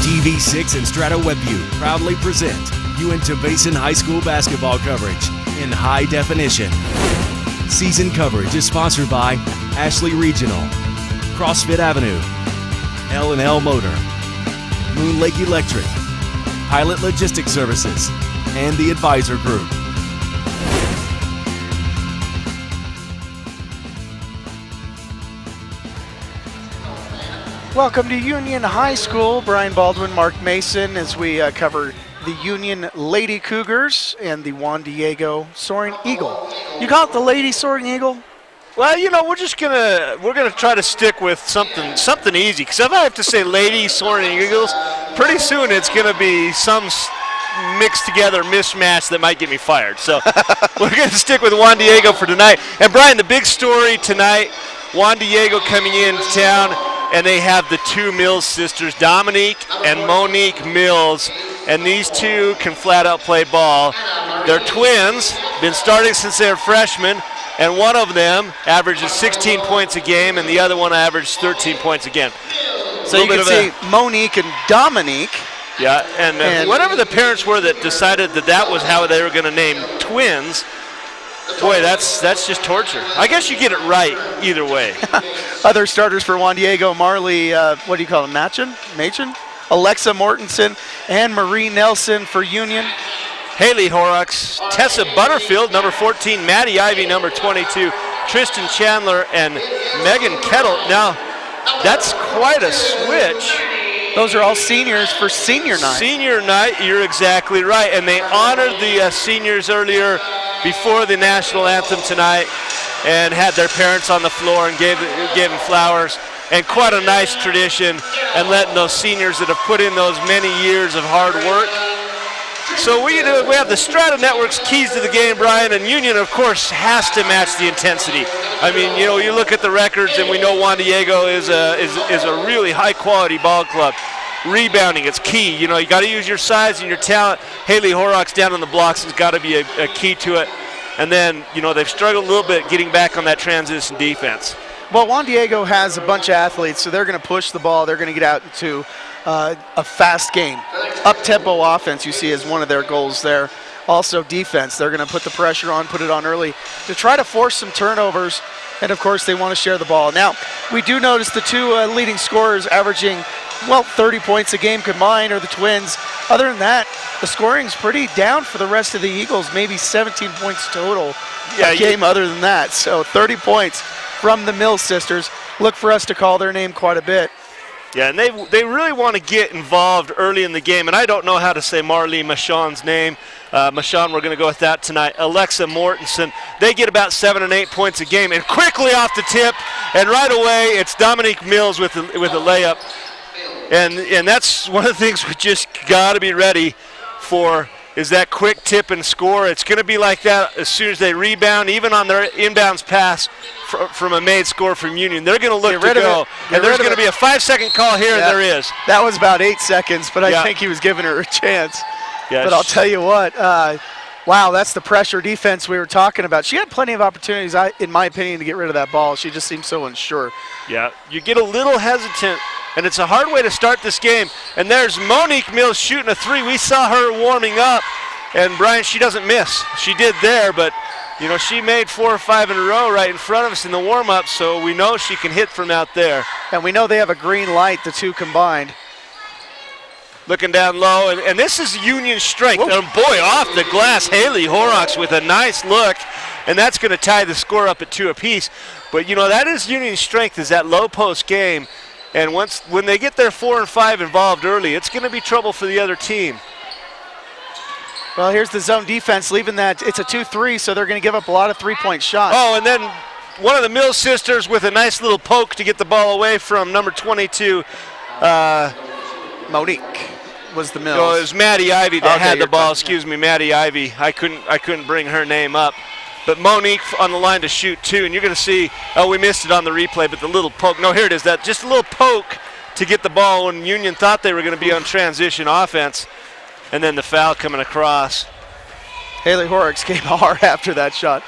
TV6 and Strata WebView proudly present Uinta Basin High School basketball coverage in high definition. Season coverage is sponsored by Ashley Regional, CrossFit Avenue, L&L Motor, Moon Lake Electric, Pilot Logistics Services, and the Advisor Group. Welcome to Union High School. Brian Baldwin, Mark Mason, as we cover the Union Lady Cougars and the Juan Diego Soaring Eagle. You call it the Lady Soaring Eagle? Well, you know, we're gonna try to stick with something easy. Because if I have to say Lady Soaring Eagles, pretty soon it's gonna be some mixed together mismatch that might get me fired. So we're gonna stick with Juan Diego for tonight. And Brian, the big story tonight: Juan Diego coming into town. And they have the two Mills sisters, Dominique and Monique Mills, and these two can flat out play ball. They're twins, been starting since they were freshmen, and one of them averages 16 points a game, and the other one averages 13 points a game. So you can see Monique and Dominique. Yeah, and whatever the parents were that decided that was how they were going to name twins. Boy, that's just torture. I guess you get it right either way. Other starters for Juan Diego: Marley, what do you call him, Machen? Alexa Mortensen, and Marie Nelson for Union. Haley Horrocks, Tessa Butterfield, number 14, Maddie Ivy, number 22, Tristan Chandler, and Megan Kettle. Now, that's quite a switch. Those are all seniors for senior night. Senior night, you're exactly right. And they honored the seniors earlier before the national anthem tonight and had their parents on the floor and gave them flowers. And quite a nice tradition, and letting those seniors that have put in those many years of hard work. So we have the Strata Network's keys to the game, Brian, and Union, of course, has to match the intensity. I mean, you know, you look at the records, and we know Juan Diego is a really high-quality ball club. Rebounding, it's key. You know, you got to use your size and your talent. Haley Horrocks down on the blocks has got to be a key to it. And then, you know, they've struggled a little bit getting back on that transition defense. Well, Juan Diego has a bunch of athletes, so they're going to push the ball. They're going to get out into a fast game. Up-tempo offense, you see, is one of their goals there. Also defense. They're going to put the pressure on, put it on early to try to force some turnovers. And, of course, they want to share the ball. Now, we do notice the two leading scorers averaging, well, 30 points a game combined are the Twins. Other than that, the scoring's pretty down for the rest of the Eagles, maybe 17 points total a game other than that. So 30 points from the Mills sisters. Look for us to call their name quite a bit. Yeah, and they really want to get involved early in the game. And I don't know how to say Marley Machon's name. Machon, we're going to go with that tonight. Alexa Mortensen, they get about 7 and 8 points a game. And quickly off the tip, and right away, it's Dominique Mills with a layup. And that's one of the things we just got to be ready for, is that quick tip and score. It's going to be like that as soon as they rebound, even on their inbounds pass from a made score from Union. They're going to look to go. And there's going to be a 5-second call here, and there is. That was about 8 seconds, but I think he was giving her a chance. Yeah, but I'll tell you what, wow, that's the pressure defense we were talking about. She had plenty of opportunities, in my opinion, to get rid of that ball. She just seemed so unsure. Yeah, you get a little hesitant, and it's a hard way to start this game. And there's Monique Mills shooting a three. We saw her warming up, and Brian, she doesn't miss. She did there, but you know, she made 4 or 5 in a row right in front of us in the warm-up, so we know she can hit from out there. And we know they have a green light, the two combined. Looking down low, and this is Union strength. Whoa. And boy, off the glass, Haley Horrocks with a nice look, and that's going to tie the score up at 2 apiece. But you know, that is Union strength, is that low post game. And when they get their 4 and 5 involved early, it's going to be trouble for the other team. Well, here's the zone defense, leaving that. It's a 2-3, so they're going to give up a lot of three-point shots. Oh, and then one of the Mills sisters with a nice little poke to get the ball away from number 22. Monique was the Mills. No, it was Maddie Ivy that had the ball. Excuse me, Maddie Ivy. I couldn't bring her name up. But Monique on the line to shoot too, and you're going to see, oh, we missed it on the replay, but the little poke. No, here it is. That just a little poke to get the ball when Union thought they were going to be on transition offense, and then the foul coming across. Haley Horrocks came hard after that shot,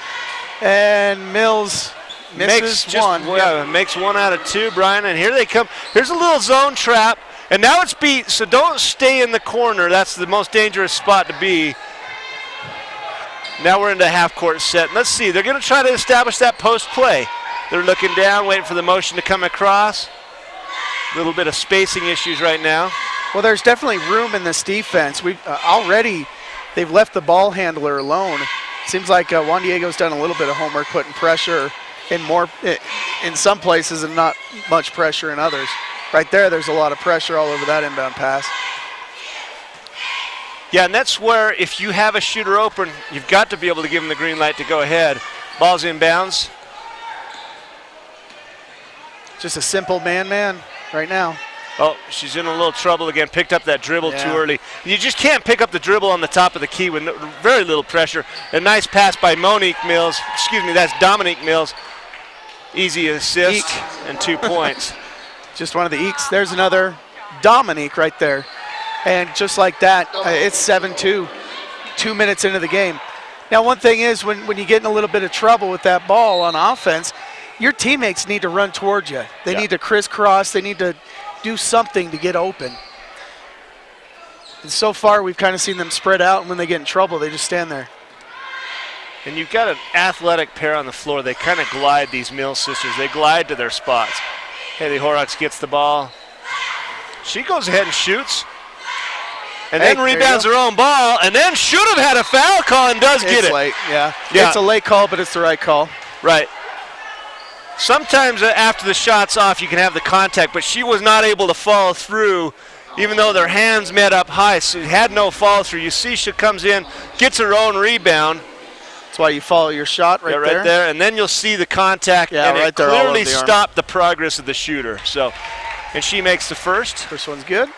and Mills misses one. Yeah, makes 1 out of 2, Brian. And here they come. Here's a little zone trap. And now it's beat, so don't stay in the corner. That's the most dangerous spot to be. Now we're into half-court set. And let's see, they're going to try to establish that post play. They're looking down, waiting for the motion to come across. A little bit of spacing issues right now. Well, there's definitely room in this defense. We already, they've left the ball handler alone. Seems like Juan Diego's done a little bit of homework, putting pressure in some places and not much pressure in others. Right there's a lot of pressure all over that inbound pass. Yeah, and that's where if you have a shooter open, you've got to be able to give him the green light to go ahead. Ball's inbounds. Just a simple man-man right now. Oh, she's in a little trouble again. Picked up that dribble too early. You just can't pick up the dribble on the top of the key with very little pressure. A nice pass by Monique Mills. Excuse me, that's Dominique Mills. Easy assist and 2 points. Just one of the eeks. There's another Dominique right there. And just like that, it's 7-2, 2 minutes into the game. Now, one thing is when you get in a little bit of trouble with that ball on offense, your teammates need to run towards you. They need to crisscross. They need to do something to get open. And so far, we've kind of seen them spread out, and when they get in trouble, they just stand there. And you've got an athletic pair on the floor. They kind of glide, these Mills sisters. They glide to their spots. Haley Horrocks gets the ball. She goes ahead and shoots. And then rebounds her own ball, and then should have had a foul call and does get it. It's late, yeah. It's a late call, but it's the right call. Right. Sometimes after the shot's off, you can have the contact, but she was not able to follow through, even though their hands met up high. So she had no follow through. You see she comes in, gets her own rebound. That's why you follow your shot right there. Right there, and then you'll see the contact, and right it there, clearly stopped the progress of the shooter. So, and she makes the first. First one's good.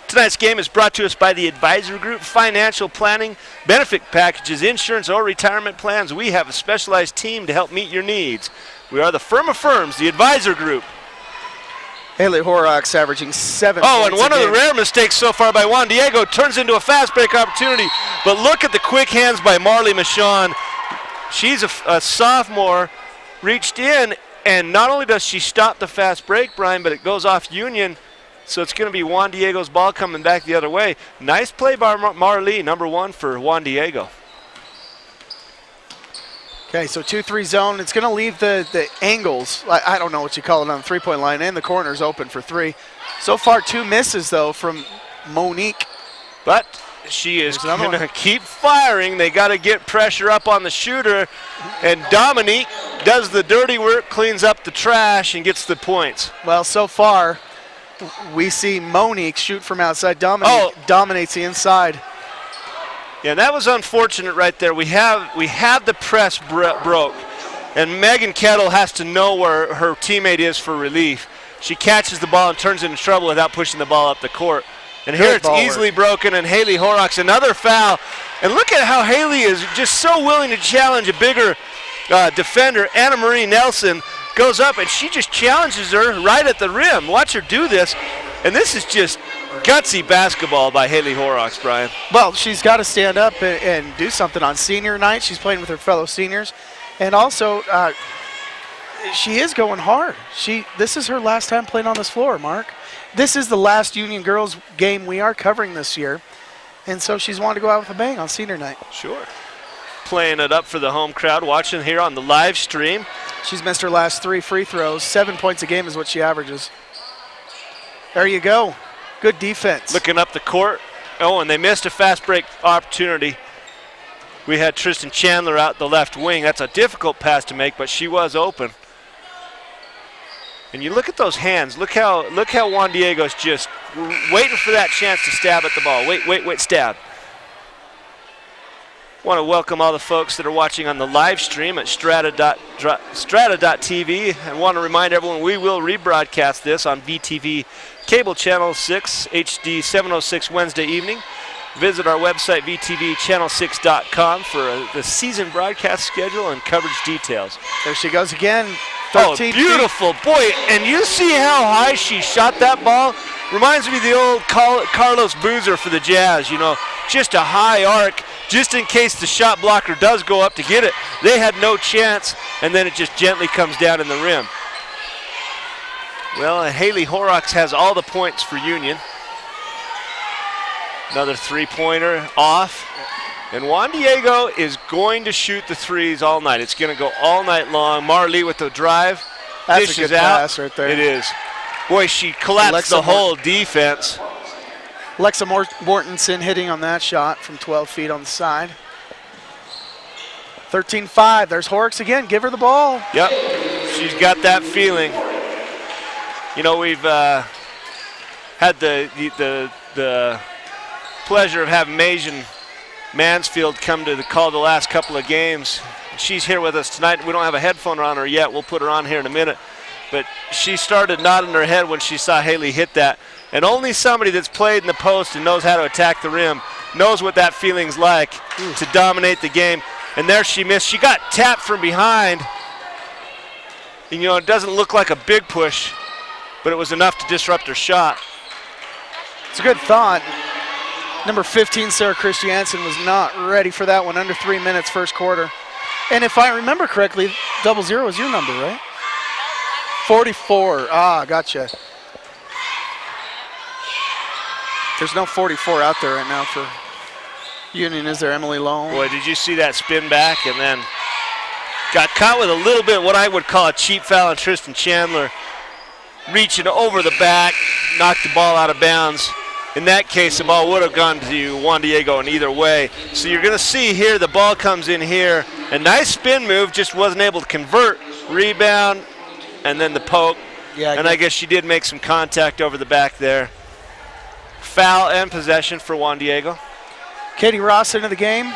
Tonight's game is brought to us by the Advisor Group. Financial planning, benefit packages, insurance, or retirement plans. We have a specialized team to help meet your needs. We are the firm of firms, the Advisor Group. Haley Horrocks averaging 7 points and one of the rare mistakes so far by Juan Diego turns into a fast break opportunity. But look at the quick hands by Marley Michon. She's a sophomore, reached in, and not only does she stop the fast break, Brian, but it goes off Union. So it's going to be Juan Diego's ball coming back the other way. Nice play by Marley, number 1 for Juan Diego. Okay, so 2-3 zone. It's going to leave the angles, I don't know what you call it, on the three-point line, and the corners open for 3. So far, 2 misses, though, from Monique. But she is going to keep firing. They got to get pressure up on the shooter. And Dominique does the dirty work, cleans up the trash, and gets the points. Well, so far, we see Monique shoot from outside. Dominique dominates the inside. Yeah, that was unfortunate right there. We have the press broke, and Megan Kettle has to know where her teammate is for relief. She catches the ball and turns into trouble without pushing the ball up the court. And here it's easily broken, and Haley Horrocks, another foul. And look at how Haley is just so willing to challenge a bigger defender. Anna Marie Nelson goes up, and she just challenges her right at the rim. Watch her do this. And this is just gutsy basketball by Haley Horrocks, Brian. Well, she's got to stand up and do something on senior night. She's playing with her fellow seniors. And also, she is going hard. This is her last time playing on this floor, Mark. This is the last Union girls game we are covering this year. And so she's wanted to go out with a bang on senior night. Sure. Playing it up for the home crowd, watching here on the live stream. She's missed her last 3 free throws. 7 points a game is what she averages. There you go. Good defense. Looking up the court. Oh, and they missed a fast break opportunity. We had Tristan Chandler out the left wing. That's a difficult pass to make, but she was open. And you look at those hands. Look how Juan Diego's just waiting for that chance to stab at the ball. Wait, stab. Want to welcome all the folks that are watching on the live stream at strata.tv, and want to remind everyone we will rebroadcast this on VTV Cable Channel 6, HD 706 Wednesday evening. Visit our website, vtvchannel6.com, for the season broadcast schedule and coverage details. There she goes again. 13 beautiful. Feet. Boy, and you see how high she shot that ball? Reminds me of the old Carlos Boozer for the Jazz, just a high arc, just in case the shot blocker does go up to get it. They had no chance, and then it just gently comes down in the rim. Well, Haley Horrocks has all the points for Union. Another three-pointer off. And Juan Diego is going to shoot the threes all night. It's going to go all night long. Marley with the drive. That's dishes a good out. pass right there. It is. Boy, she collapsed the whole defense. Alexa Mortensen hitting on that shot from 12 feet on the side. 13-5. There's Horrocks again. Give her the ball. Yep. She's got that feeling. You know, we've had the pleasure of having Mason Mansfield come to the call the last couple of games. She's here with us tonight. We don't have a headphone on her yet. We'll put her on here in a minute. But she started nodding her head when she saw Haley hit that. And only somebody that's played in the post and knows how to attack the rim knows what that feeling's like to dominate the game. And there she missed. She got tapped from behind. And, you know, it doesn't look like a big push, but it was enough to disrupt her shot. It's a good thought. Number 15, Sarah Christiansen, was not ready for that one. Under 3 minutes, first quarter. And if I remember correctly, 00 is your number, right? 44. Ah, gotcha. There's no 44 out there right now for Union, is there? Emily Lone. Boy, did you see that spin back and then got caught with a little bit what I would call a cheap foul on Tristan Chandler. Reaching over the back, knocked the ball out of bounds. In that case, the ball would have gone to Juan Diego in either way. So you're going to see here the ball comes in here. A nice spin move, just wasn't able to convert. Rebound, and then the poke. Yeah, and I guess she did make some contact over the back there. Foul and possession for Juan Diego. Katie Ross into the game.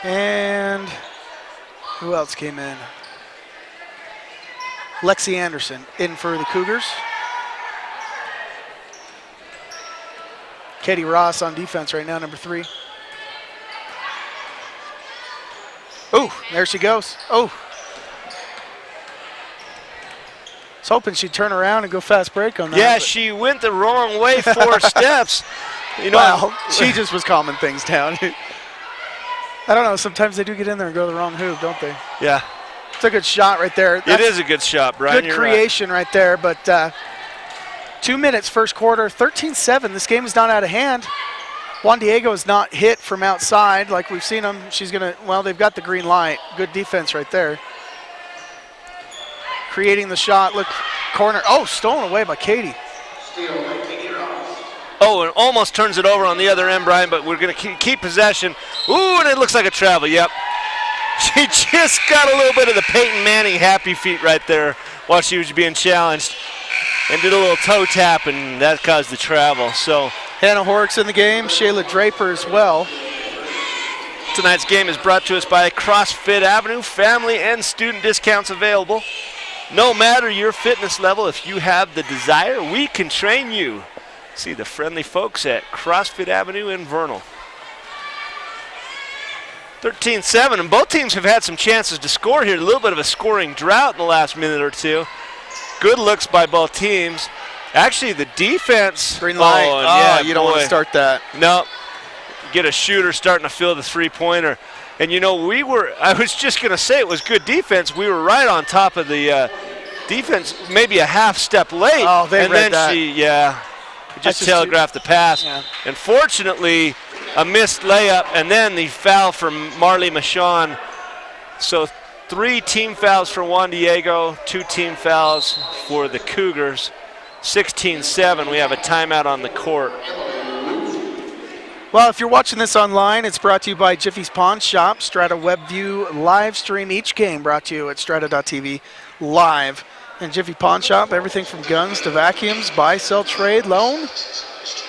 And who else came in? Lexi Anderson in for the Cougars. Katie Ross on defense right now, number 3. Oh, there she goes. Oh. I was hoping she'd turn around and go fast break on that. Yeah, she went the wrong way 4 steps. You know, well, she just was calming things down. I don't know, sometimes they do get in there and go to the wrong hoop, don't they? Yeah. It's a good shot right there. It is a good shot, Brian. Good creation right there, but 2 minutes first quarter, 13-7. This game is not out of hand. Juan Diego is not hit from outside like we've seen him. She's going to, well, they've got the green light. Good defense right there. Creating the shot, look, corner. Oh, stolen away by Katie. Oh, and almost turns it over on the other end, Brian, but we're going to keep possession. Ooh, and it looks like a travel, yep. She just got a little bit of the Peyton Manning happy feet right there while she was being challenged and did a little toe tap, and that caused the travel. So Hannah Horrocks in the game, Shayla Draper as well. Tonight's game is brought to us by CrossFit Avenue. Family and student discounts available. No matter your fitness level, if you have the desire, we can train you. See the friendly folks at CrossFit Avenue in Vernal. 13-7, and both teams have had some chances to score here. A little bit of a scoring drought in the last minute or two. Good looks by both teams. Actually, the defense. Green light. Oh, yeah, you don't want to start that. No. Get a shooter starting to fill the three-pointer. And, you know, I was just going to say it was good defense. We were right on top of the defense, maybe a half step late. Oh, they and read then that. Just telegraphed the pass. Yeah. And fortunately, a missed layup, and then the foul from Marley Michon. So 3 team fouls for Juan Diego, 2 team fouls for the Cougars. 16-7, we have a timeout on the court. Well, if you're watching this online, it's brought to you by Jiffy's Pawn Shop. Strata WebView live stream each game brought to you at strata.tv live. And Jiffy Pawn Shop, everything from guns to vacuums, buy, sell, trade, loan,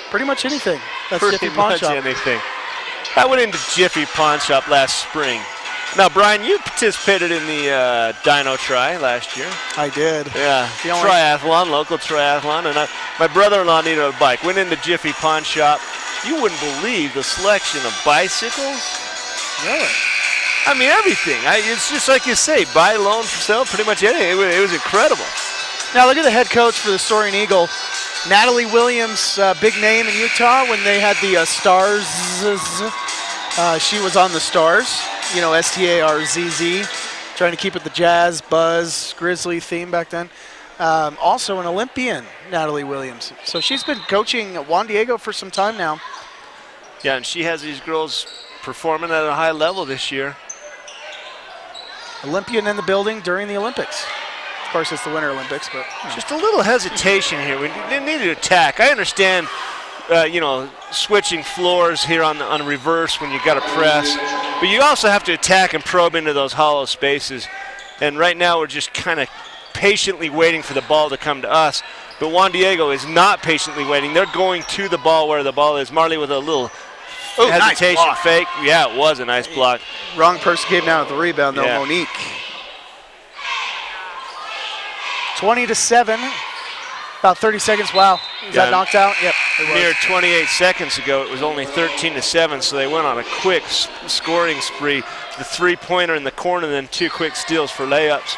pretty much anything. That's Jiffy Pawn Shop. Anything. I went into Jiffy Pawn Shop last spring. Now, Brian, you participated in the Dino Tri last year. I did. Yeah, triathlon, local triathlon, and my brother-in-law needed a bike. Went into Jiffy Pawn Shop. You wouldn't believe the selection of bicycles. Really? I mean, everything. It's just like you say, buy, loan, for sale, pretty much anything. It was incredible. Now look at the head coach for the Soaring Eagle. Natalie Williams, big name in Utah when they had the Stars. She was on the Stars, you know, STARZZ. trying to keep it the Jazz, Buzz, Grizzly theme back then. Also an Olympian, Natalie Williams. So she's been coaching Juan Diego for some time now. Yeah, and she has these girls performing at a high level this year. Olympian in the building during the Olympics. Of course, it's the Winter Olympics, but just a little hesitation here. We need to attack. I understand, switching floors here on reverse when you got to press, but you also have to attack and probe into those hollow spaces. And right now, we're just kind of patiently waiting for the ball to come to us. But Juan Diego is not patiently waiting. They're going to the ball where the ball is. Marley with a little hesitation nice fake. Yeah, it was a nice block. Wrong person came down with the rebound, though, Yeah. Monique. 20-7. About 30 seconds. Wow. Is that knocked out? Yep. Mere 28 seconds ago, it was only 13-7, so they went on a quick scoring spree. The three-pointer in the corner, then 2 quick steals for layups.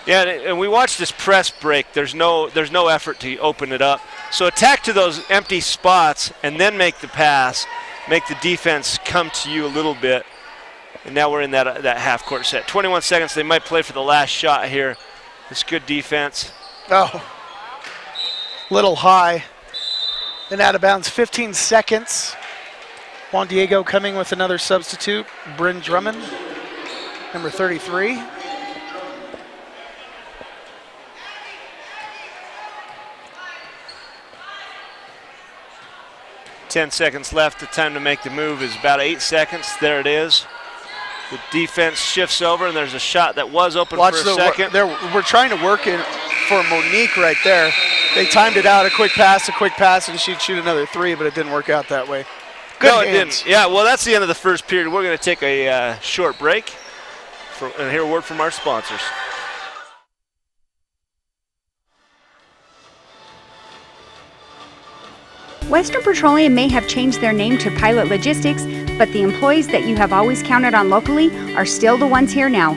Yeah, and we watched this press break. There's no effort to open it up. So attack to those empty spots and then make the pass, make the defense come to you a little bit. And now we're in that half-court set. 21 seconds. They might play for the last shot here. It's good defense. Oh, little high. Then out of bounds, 15 seconds. Juan Diego coming with another substitute, Bryn Drummond, number 33. Ten seconds left. The time to make the move is about 8 seconds. There it is. The defense shifts over, and there's a shot that was open for a second. We're trying to work in for Monique right there. They timed it out, a quick pass, and she'd shoot another 3, but it didn't work out that way. Good no, hands. It didn't. Yeah, well, that's the end of the first period. We're going to take a short break and hear a word from our sponsors. Western Petroleum may have changed their name to Pilot Logistics, but the employees that you have always counted on locally are still the ones here now.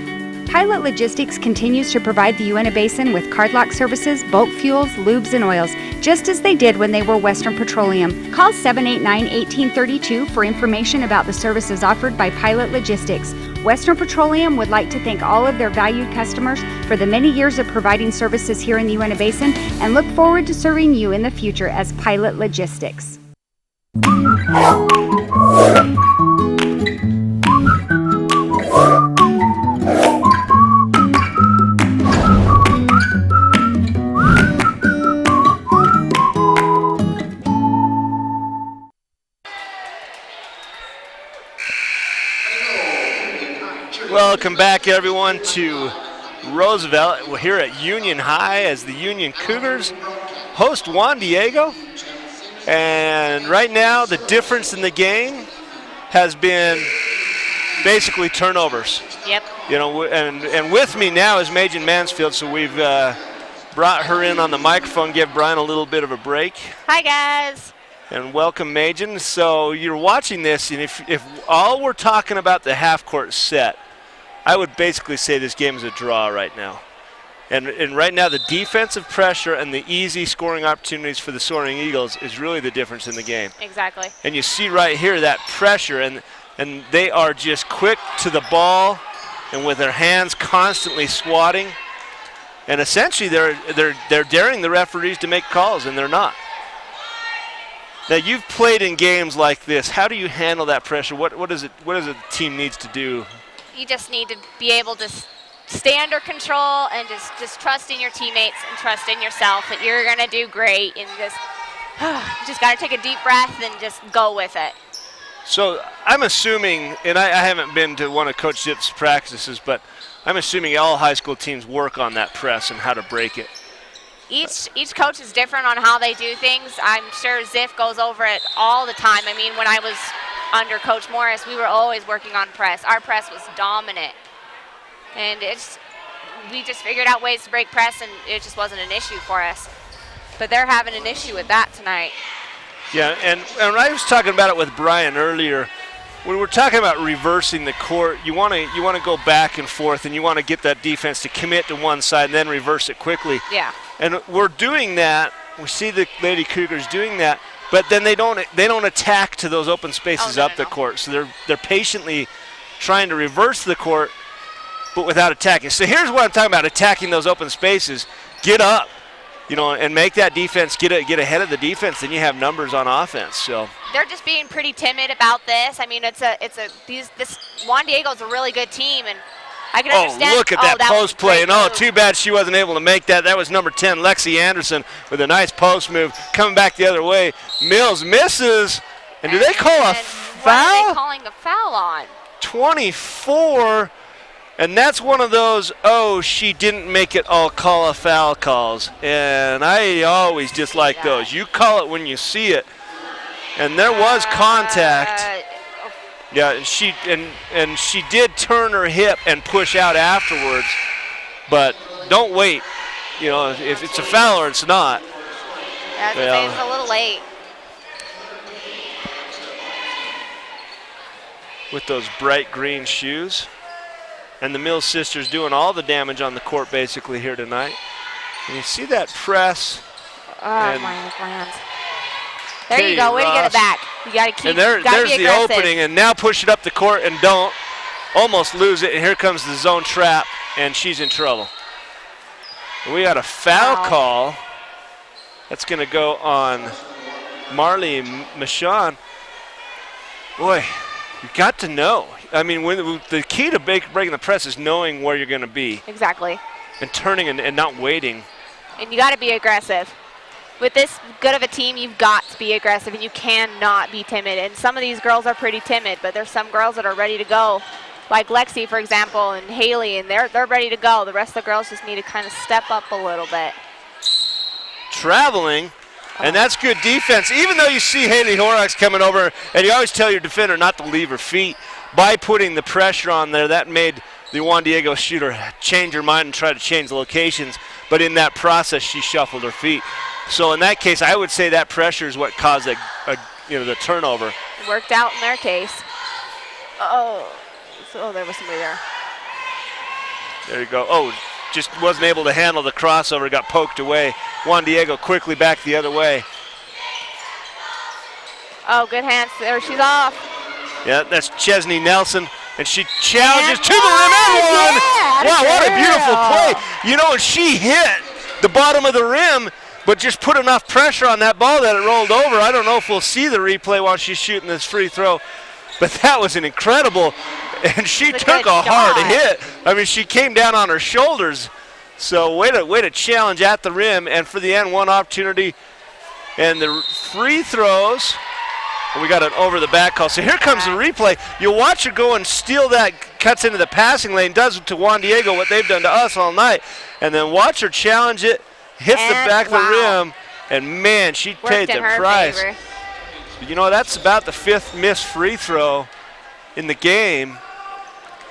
Pilot Logistics continues to provide the Uinta Basin with cardlock services, bulk fuels, lubes, and oils, just as they did when they were Western Petroleum. Call 789-1832 for information about the services offered by Pilot Logistics. Western Petroleum would like to thank all of their valued customers for the many years of providing services here in the Uinta Basin and look forward to serving you in the future as Pilot Logistics. Welcome back, everyone, to Roseville. We're here at Union High as the Union Cougars host Juan Diego. And right now, the difference in the game has been basically turnovers. Yep. You know, and with me now is Majin Mansfield, so we've brought her in on the microphone, give Brian a little bit of a break. Hi, guys. And welcome, Majin. So you're watching this, and if all we're talking about the half-court set, I would basically say this game is a draw right now. And right now, the defensive pressure and the easy scoring opportunities for the Soaring Eagles is really the difference in the game. Exactly. And you see right here that pressure, and they are just quick to the ball and with their hands constantly swatting. And essentially, they're daring the referees to make calls, and they're not. Now, you've played in games like this. How do you handle that pressure? What does a team needs to do? You just need to be able to stay under control and just trust in your teammates and trust in yourself that you're going to do great, and just got to take a deep breath and just go with it. So I'm assuming, and I haven't been to one of Coach Zip's practices, but I'm assuming all high school teams work on that press and how to break it. Each coach is different on how they do things. I'm sure Ziff goes over it all the time. I mean, when I was under Coach Morris, we were always working on press. Our press was dominant. And we just figured out ways to break press, and it just wasn't an issue for us. But they're having an issue with that tonight. Yeah, and I was talking about it with Brian earlier. When we're talking about reversing the court, you want to go back and forth, and you want to get that defense to commit to one side and then reverse it quickly. Yeah. And we're doing that. We see the Lady Cougars doing that, but then they don't attack to those open spaces up the court. So they're patiently trying to reverse the court, but without attacking. So here's what I'm talking about, attacking those open spaces. Get up, and make that defense get ahead of the defense, then you have numbers on offense. So they're just being pretty timid about this. I mean, this Juan Diego's a really good team, and I can understand. Oh, look at that post play. And too bad she wasn't able to make that. That was number 10, Lexi Anderson, with a nice post move. Coming back the other way. Mills misses. And do they call a foul? What are they calling a foul on? 24. And that's one of those, she didn't make it, I'll call a foul calls. And I always dislike those. You call it when you see it. And there was contact. Yeah, she did turn her hip and push out afterwards. But don't wait. If it's a foul or it's not. Yeah, it's a little late. With those bright green shoes. And the Mills sisters doing all the damage on the court basically here tonight. And you see that press. Oh, my lands. There you go. Way to get it back. You got to keep. And there's the opening, and now push it up the court and don't. Almost lose it, and here comes the zone trap, and she's in trouble. And we got a foul call. That's going to go on Marley Michon. Boy, you got to know. I mean, the key to breaking the press is knowing where you're going to be. Exactly. And turning and not waiting. And you got to be aggressive. With this good of a team, you've got to be aggressive, and you cannot be timid. And some of these girls are pretty timid, but there's some girls that are ready to go, like Lexi, for example, and Haley, and they're ready to go. The rest of the girls just need to kind of step up a little bit. Traveling. And that's good defense. Even though you see Haley Horrocks coming over, and you always tell your defender not to leave her feet, by putting the pressure on there, that made the Juan Diego shooter change her mind and try to change the locations. But in that process, she shuffled her feet. So in that case, I would say that pressure is what caused the turnover. It worked out in their case. There was somebody there. There you go. Just wasn't able to handle the crossover, got poked away. Juan Diego quickly back the other way. Oh, good hands there. She's off. Yeah, that's Chesney Nelson, and she challenges to the rim and one. Wow, what a beautiful play. She hit the bottom of the rim, but just put enough pressure on that ball that it rolled over. I don't know if we'll see the replay while she's shooting this free throw, but that was an incredible, and she took a hard hit. I mean, she came down on her shoulders. So way to challenge at the rim, and for the end, one opportunity. And the free throws, we got an over the back call. So here comes the replay. You watch her go and steal that, cuts into the passing lane, does to Juan Diego what they've done to us all night. And then watch her challenge it, hits the back of the rim, and man, she paid the price. Favor. That's about the 5th missed free throw in the game.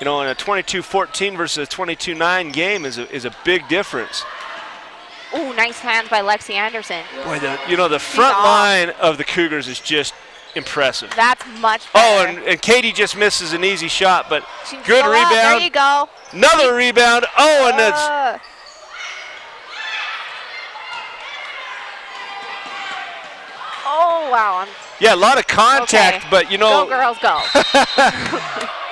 In a 22-14 versus a 22-9 game is a big difference. Ooh, nice hands by Lexi Anderson. Boy, the front line of the Cougars is just impressive. That's much better. And Katie just misses an easy shot, but good rebound. There you go. Another rebound. And that's... Oh, wow. Yeah, a lot of contact, but Go, girls, go.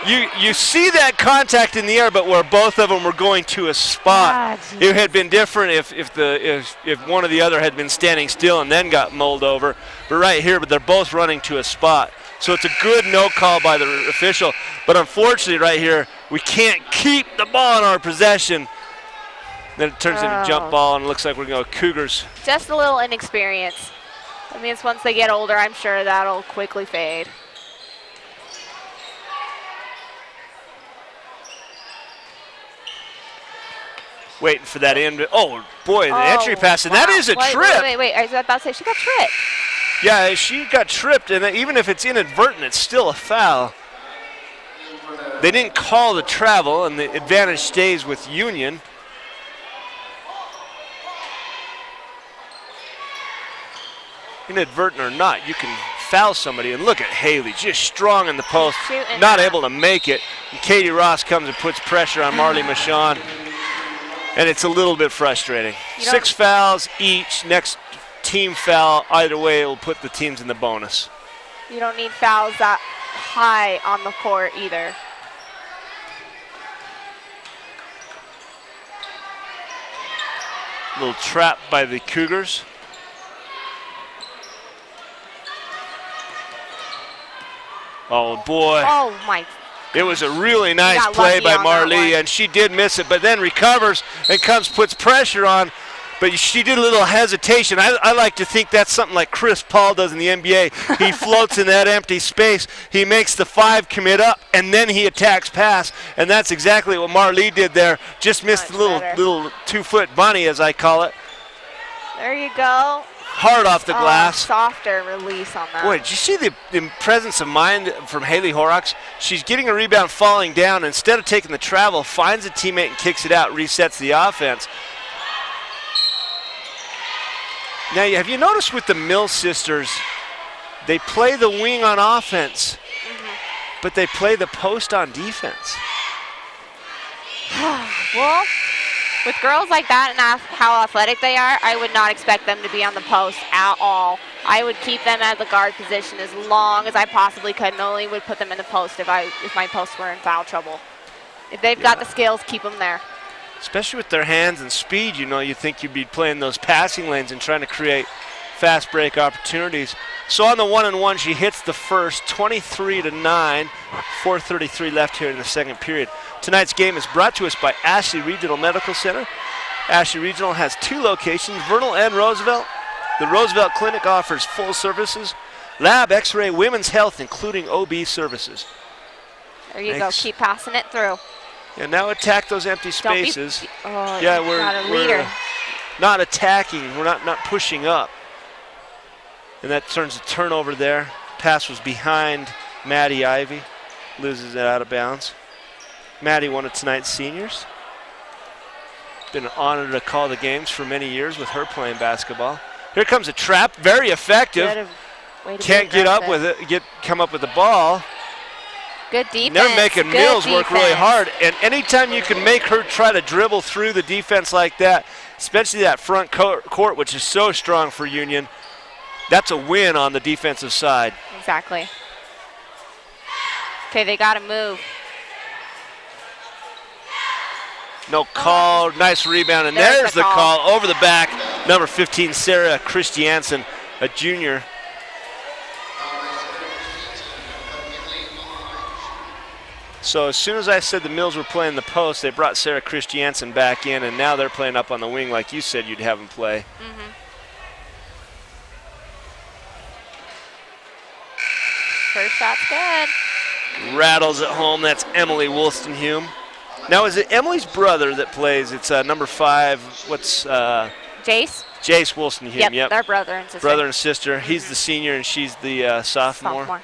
You see that contact in the air, but where both of them were going to a spot. It had been different if one or the other had been standing still and then got mulled over. But right here, they're both running to a spot. So it's a good no call by the official. But unfortunately right here, we can't keep the ball in our possession. Then it turns into a jump ball, and it looks like we're going to go Cougars. Just a little inexperience. I mean, once they get older, I'm sure that'll quickly fade. Waiting for that end. Oh, boy, the entry pass. And that is a trip. Wait. I was about to say, she got tripped. Yeah, she got tripped. And even if it's inadvertent, it's still a foul. They didn't call the travel, and the advantage stays with Union. Inadvertent or not, you can foul somebody. And look at Haley, just strong in the post, not able to make it. And Katie Ross comes and puts pressure on Marley Michon. And it's a little bit frustrating. 6 fouls each. Next team foul, either way, it will put the teams in the bonus. You don't need fouls that high on the court either. Little trap by the Cougars. Oh, boy. Oh, my. It was a really nice play by Marlee, and she did miss it, but then recovers and puts pressure on. But she did a little hesitation. I like to think that's something like Chris Paul does in the NBA. He floats in that empty space. He makes the 5 commit up, and then he attacks pass. And that's exactly what Marlee did there. Just missed the little 2-foot bunny, as I call it. There you go. Hard off the glass. Softer release on that. Boy, did you see the presence of mind from Haley Horrocks? She's getting a rebound, falling down. Instead of taking the travel, finds a teammate and kicks it out, resets the offense. Now, have you noticed with the Mills sisters, they play the wing on offense, but they play the post on defense? Well, with girls like that and how athletic they are, I would not expect them to be on the post at all. I would keep them at the guard position as long as I possibly could, and only would put them in the post if my posts were in foul trouble. If they've got the skills, keep them there. Especially with their hands and speed, you think you'd be playing those passing lanes and trying to create fast break opportunities. So on the 1-and-1, she hits the first, 23-9, 4:33 left here in the second period. Tonight's game is brought to us by Ashley Regional Medical Center. Ashley Regional has 2 locations, Vernal and Roseville. The Roseville Clinic offers full services, lab, x-ray, women's health, including OB services. There you go, keep passing it through. And now attack those empty spaces. We're not attacking. We're not pushing up. And that turns a turnover there. Pass was behind Maddie Ivy. Loses it out of bounds. Maddie, one of tonight's seniors. Been an honor to call the games for many years with her playing basketball. Here comes a trap. Very effective. Can't get up with it. Come up with the ball. Good defense. They're making Mills work really hard. And anytime you can make her try to dribble through the defense like that, especially that front court, which is so strong for Union, that's a win on the defensive side. Exactly. Okay, they got to move. No call. Nice rebound. And there's the call over the back. Number 15, Sarah Christiansen, a junior. So as soon as I said the Mills were playing the post, they brought Sarah Christiansen back in, and now they're playing up on the wing like you said you'd have them play. First shot's good. Rattles at home. That's Emily Wolstenhume. Now, is it Emily's brother that plays? It's number 5. What's Jace? Jace Wolstenhume. Yep, they're brother and sister. Brother and sister. He's the senior, and she's the sophomore.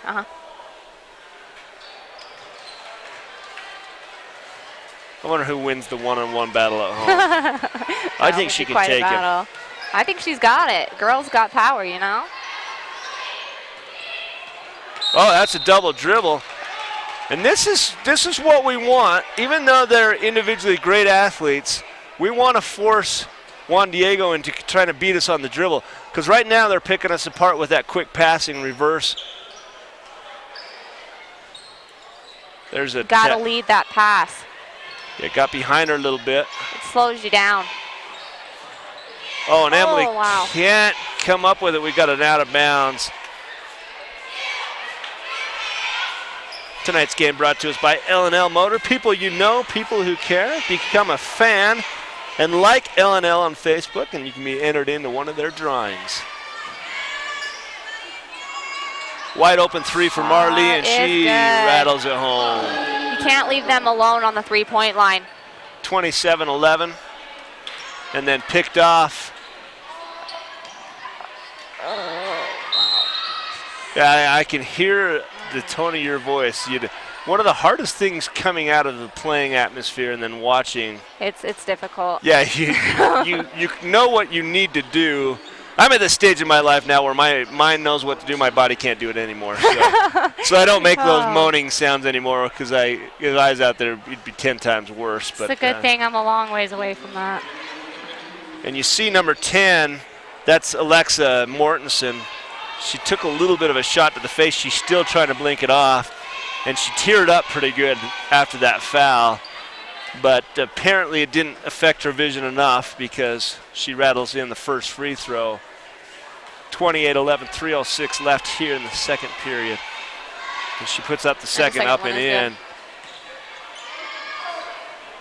I wonder who wins the one-on-one battle at home. I think she can take it. I think she's got it. Girls got power, you know? Oh, that's a double dribble. And this is what we want. Even though they're individually great athletes, we want to force Juan Diego into trying to beat us on the dribble. Because right now they're picking us apart with that quick passing reverse. There's a got to lead that pass. Yeah, got behind her a little bit. It slows you down. Oh, and Emily can't come up with it. We got it out of bounds. Tonight's game brought to us by L&L Motor. People you know, people who care. Become a fan and like L&L on Facebook, and you can be entered into one of their drawings. Wide open 3 for Marlee, and she rattles it home. You can't leave them alone on the 3-point line. 27-11, and then picked off. Yeah, I can hear the tone of your voice. One of the hardest things coming out of the playing atmosphere and then watching. It's difficult. Yeah, you know what you need to do. I'm at this stage in my life now where my mind knows what to do, my body can't do it anymore. So I don't make those moaning sounds anymore because if I was out there, it'd be 10 times worse. It's a good thing I'm a long ways away from that. And you see number 10, that's Alexa Mortensen. She took a little bit of a shot to the face. She's still trying to blink it off. And she teared up pretty good after that foul. But apparently it didn't affect her vision enough because she rattles in the first free throw. 28-11, 3:06 left here in the second period. And she puts up the second up and in.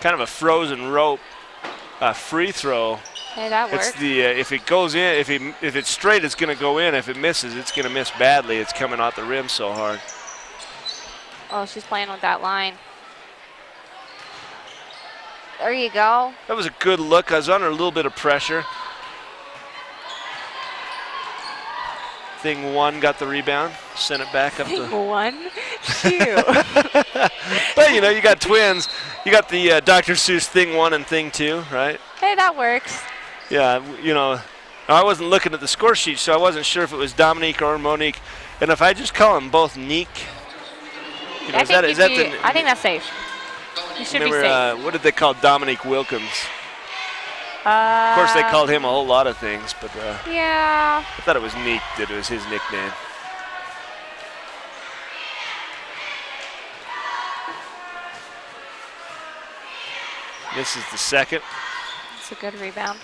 Kind of a frozen rope free throw. Hey, that works. It's the if it goes in, if it's straight, it's going to go in. If it misses, it's going to miss badly. It's coming out the rim so hard. Oh, she's playing with that line. There you go. That was a good look. I was under a little bit of pressure. Thing one got the rebound, sent it back up to Thing one? Shoot. But, you know, you got twins. You got the Dr. Seuss Thing 1 and Thing 2, right? Hey, that works. Yeah, you know, I wasn't looking at the score sheet, so I wasn't sure if it was Dominique or Monique. And if I just call them both Neek, you know, I think that's safe. You should be safe. What did they call Dominique Wilkins? Of course, they called him a whole lot of things, but yeah. I thought it was Neek that it was his nickname. This is the second. It's a good rebound.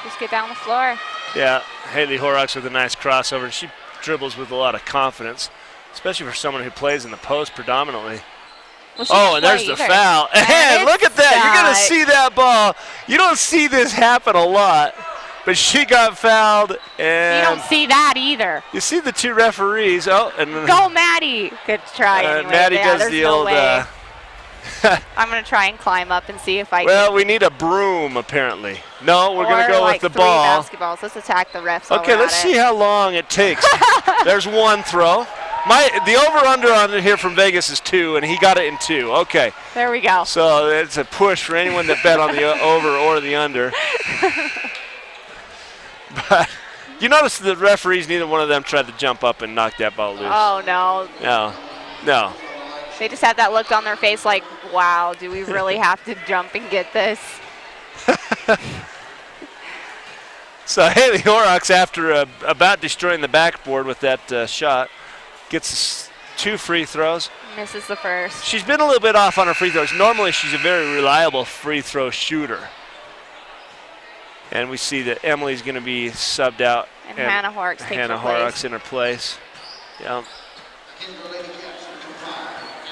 Just get down the floor. Yeah, Haley Horrocks with a nice crossover, and she dribbles with a lot of confidence, especially for someone who plays in the post predominantly. Well, and there's the foul. And look at that. You're going to see that ball. You don't see this happen a lot, but she got fouled. And you don't see that either. You see the two referees. Oh, and go, Maddie. Good try anyway. Maddie does the old. I'm going to try and climb up and see if I Well, we need a broom, apparently. No, we're going to go with the ball. Basketballs. Let's attack the refs. Okay, let's see how long it takes. There's one throw. The over-under on it here from Vegas is 2, and he got it in 2. Okay. There we go. So it's a push for anyone that bet on the over or the under. But you notice the referees, neither one of them tried to jump up and knock that ball loose. Oh, no. No. They just had that look on their face like, wow, do we really have to jump and get this? So Haley Horrocks, after about destroying the backboard with that shot, gets 2 free throws. Misses the first. She's been a little bit off on her free throws. Normally she's a very reliable free throw shooter. And we see that Emily's going to be subbed out. And Hannah Horrocks takes her place. Hannah Horrocks in her place. Yeah.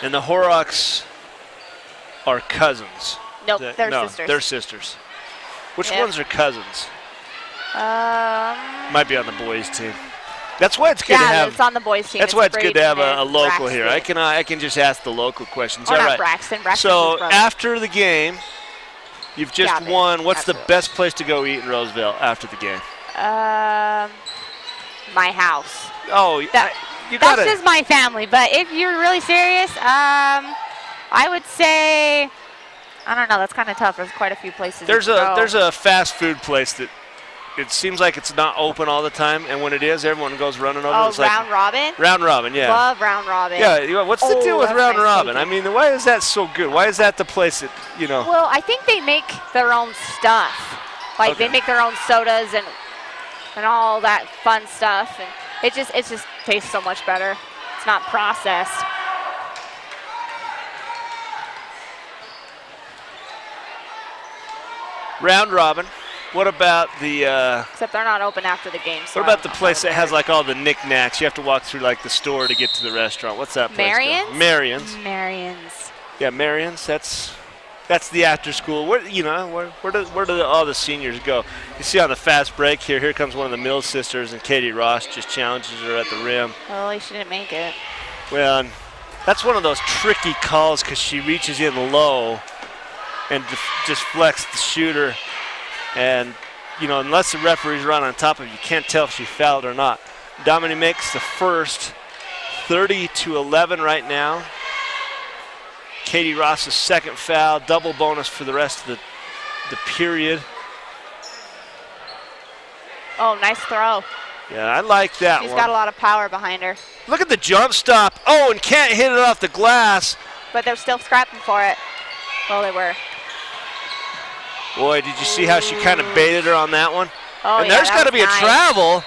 And the Horrocks are cousins. Nope, they're sisters. They're sisters. Which ones are cousins? Might be on the boys' team. That's why it's good to have. Yeah, it's on the boys' team. That's why it's good to have a local here. I can just ask the local questions. All right. Not Braxton. Braxton's so his brother. after the game, you've just won. What's the best place to go eat in Roseville after the game? My house. Oh, that's just my family. But if you're really serious, I would say, I don't know. That's kind of tough. There's quite a few places. There's a fast food place that. It seems like it's not open all the time, and when it is, everyone goes running over. Oh, it's Round Robin? Round Robin, yeah. Love Round Robin. Yeah, what's the deal with Round Robin? I mean, why is that so good? Why is that the place that, you know? Well, I think they make their own stuff. Like, they make their own sodas and all that fun stuff, and it just tastes so much better. It's not processed. Round Robin. What about the... Except they're not open after the game. So what about the place that has, like, all the knickknacks? You have to walk through, like, the store to get to the restaurant. What's that place? Marion's? Marion's. Yeah, Marion's. That's the after school. Where do all the seniors go? You see on the fast break here comes one of the Mills sisters, and Katie Ross just challenges her at the rim. Well, she didn't make it. Well, that's one of those tricky calls because she reaches in low and just deflects the shooter. And, you know, unless the referee's right on top of you, you can't tell if she fouled or not. Dominique makes the first, 30-11 right now. Katie Ross's second foul, double bonus for the rest of the period. Oh, nice throw. Yeah, I like that one. She's got a lot of power behind her. Look at the jump stop. Oh, and can't hit it off the glass. But they're still scrapping for it. Well, they were. Boy, did you see how she kind of baited her on that one? Oh, and there's got to be a travel.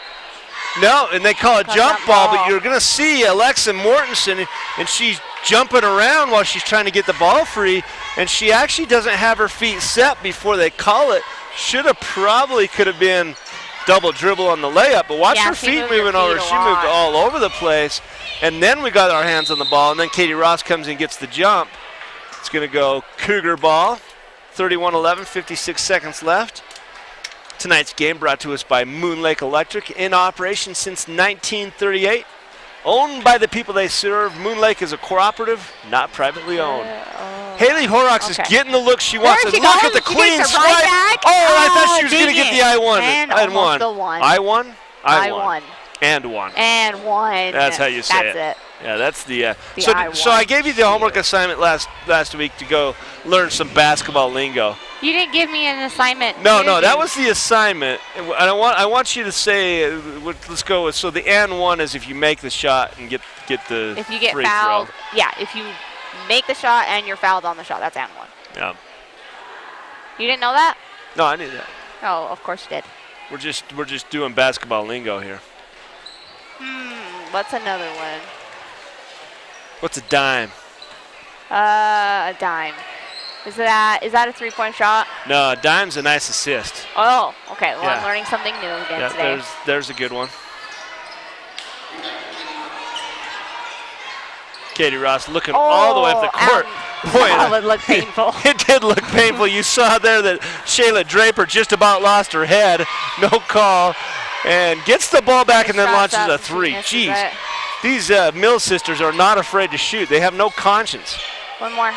No, and they call it jump ball, but you're going to see Alexa Mortensen, and she's jumping around while she's trying to get the ball free, and she actually doesn't have her feet set before they call it. Could have been double dribble on the layup, but watch her feet moving over. She moved all over the place, and then we got our hands on the ball, and then Katie Ross comes and gets the jump. It's going to go Cougar ball, 31-11, 56 seconds left. Tonight's game brought to us by Moon Lake Electric, in operation since 1938. Owned by the people they serve, Moon Lake is a cooperative, not privately owned. Haley Horrocks is getting the look she wants. And look at the clean strike. I thought she was going to get the I-1. And almost the one. I-1? I-1. And one. And one. That's how you say it. That's it. Yeah, that's the I-1. So I gave you the homework assignment last week to go learn some basketball lingo. You didn't give me an assignment. No, that was the assignment. And I want you to say, let's go with, so the and one is if you make the shot and get the if you get free fouled. throw. Yeah, if you make the shot and you're fouled on the shot, that's and one. Yeah. You didn't know that? No, I knew that. Oh, of course you did. We're just doing basketball lingo here. What's another one? What's a dime? A dime. Is that a 3-point shot? No, a dime's a nice assist. Oh, okay. Well, Yeah. I'm learning something new again today. There's a good one. Katie Ross looking all the way up the court. Boy, that would look painful. It did look painful. You saw there that Shayla Draper just about lost her head. No call. And gets the ball back and then launches a three. Jeez. These Mills sisters are not afraid to shoot. They have no conscience. One more.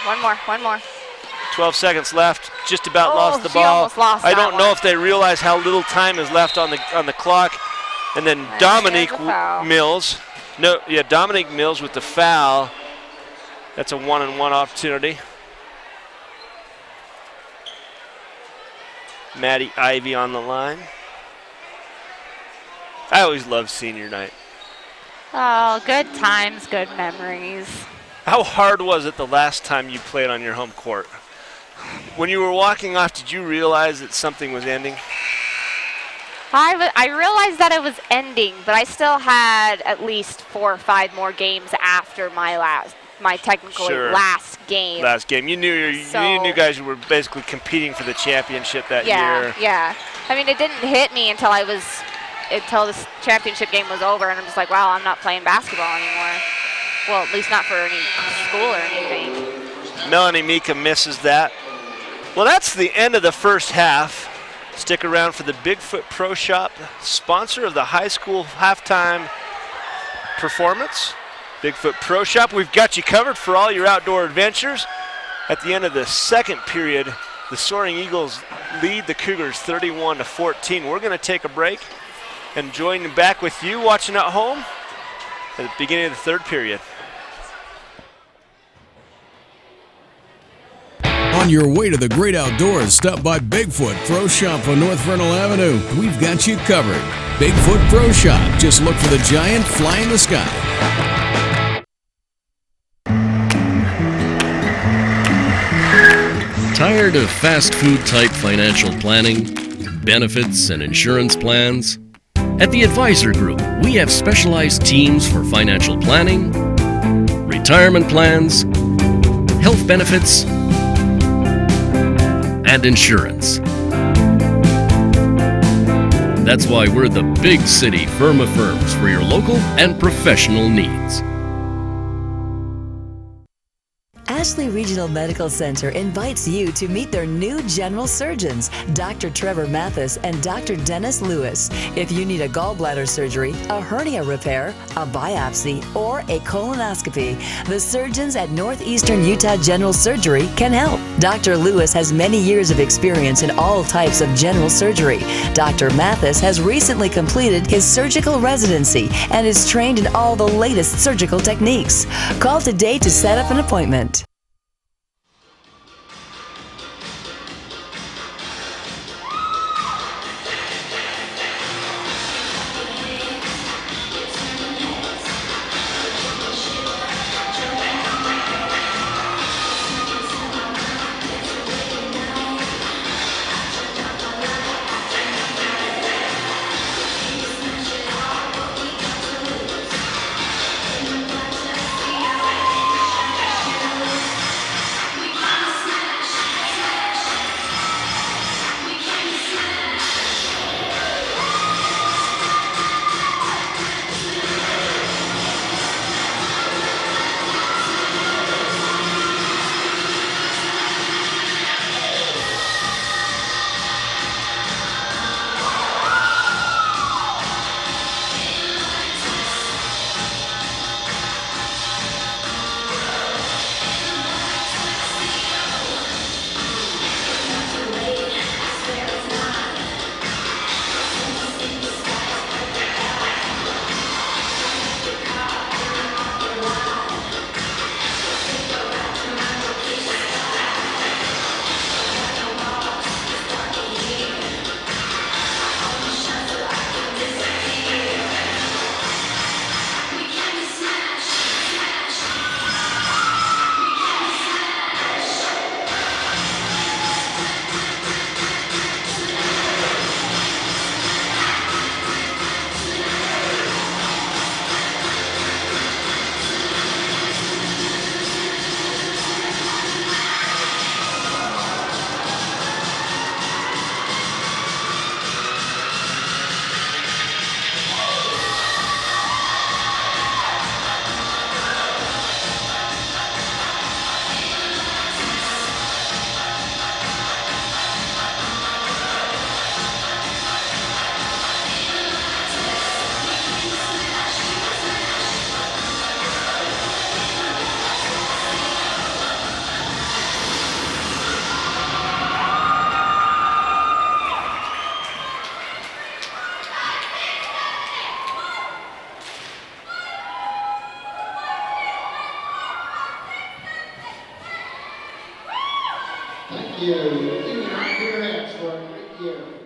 12 seconds left. Just about lost the ball. Almost lost I don't that know one. if they realize how little time is left on the clock. And then Dominique Mills. Dominique Mills with the foul. That's a 1-and-1 opportunity. Maddie Ivy on the line. I always loved senior night. Oh, good times, good memories. How hard was it the last time you played on your home court? When you were walking off, did you realize that something was ending? I realized that it was ending, but I still had at least 4 or 5 more games after my technically last game. Last game. You knew guys who were basically competing for the championship that year. Yeah. I mean, it didn't hit me until this championship game was over, and I'm just like, wow, I'm not playing basketball anymore. Well, at least not for any school or anything. Melanie Mika misses that. Well, that's the end of the first half. Stick around for the Bigfoot Pro Shop, sponsor of the high school halftime performance. Bigfoot Pro Shop, we've got you covered for all your outdoor adventures. At the end of the second period, the Soaring Eagles lead the Cougars 31-14. We're going to take a break and join back with you watching at home at the beginning of the third period. On your way to the great outdoors, stop by Bigfoot Pro Shop on North Vernal Avenue. We've got you covered. Bigfoot Pro Shop. Just look for the giant fly in the sky. Tired of fast food type financial planning, benefits, and insurance plans? At the Advisor Group, we have specialized teams for financial planning, retirement plans, health benefits, and insurance. That's why we're the big city firm of firms for your local and professional needs. Ashley Regional Medical Center invites you to meet their new general surgeons, Dr. Trevor Mathis and Dr. Dennis Lewis. If you need a gallbladder surgery, a hernia repair, a biopsy, or a colonoscopy, the surgeons at Northeastern Utah General Surgery can help. Dr. Lewis has many years of experience in all types of general surgery. Dr. Mathis has recently completed his surgical residency and is trained in all the latest surgical techniques. Call today to set up an appointment.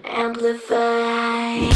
Amplify.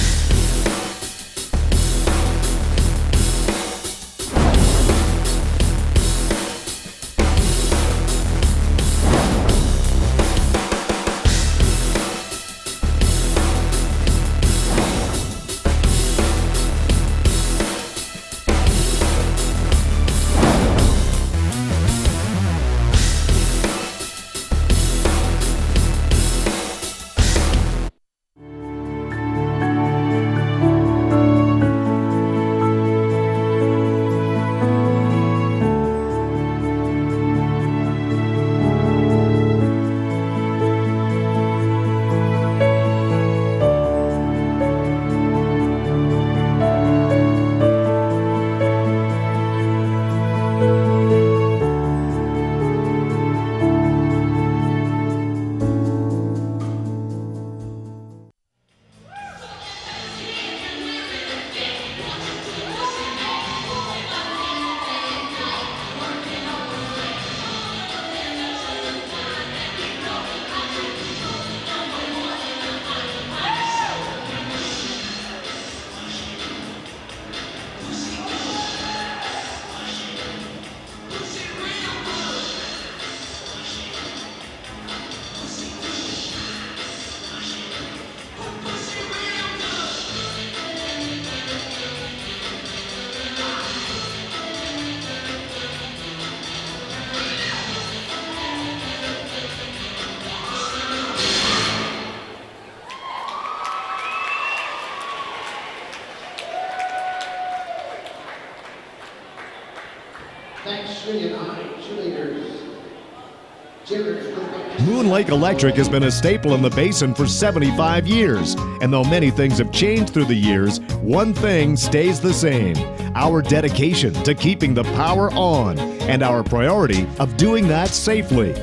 Moon Lake Electric has been a staple in the basin for 75 years. And though many things have changed through the years, one thing stays the same: our dedication to keeping the power on and our priority of doing that safely.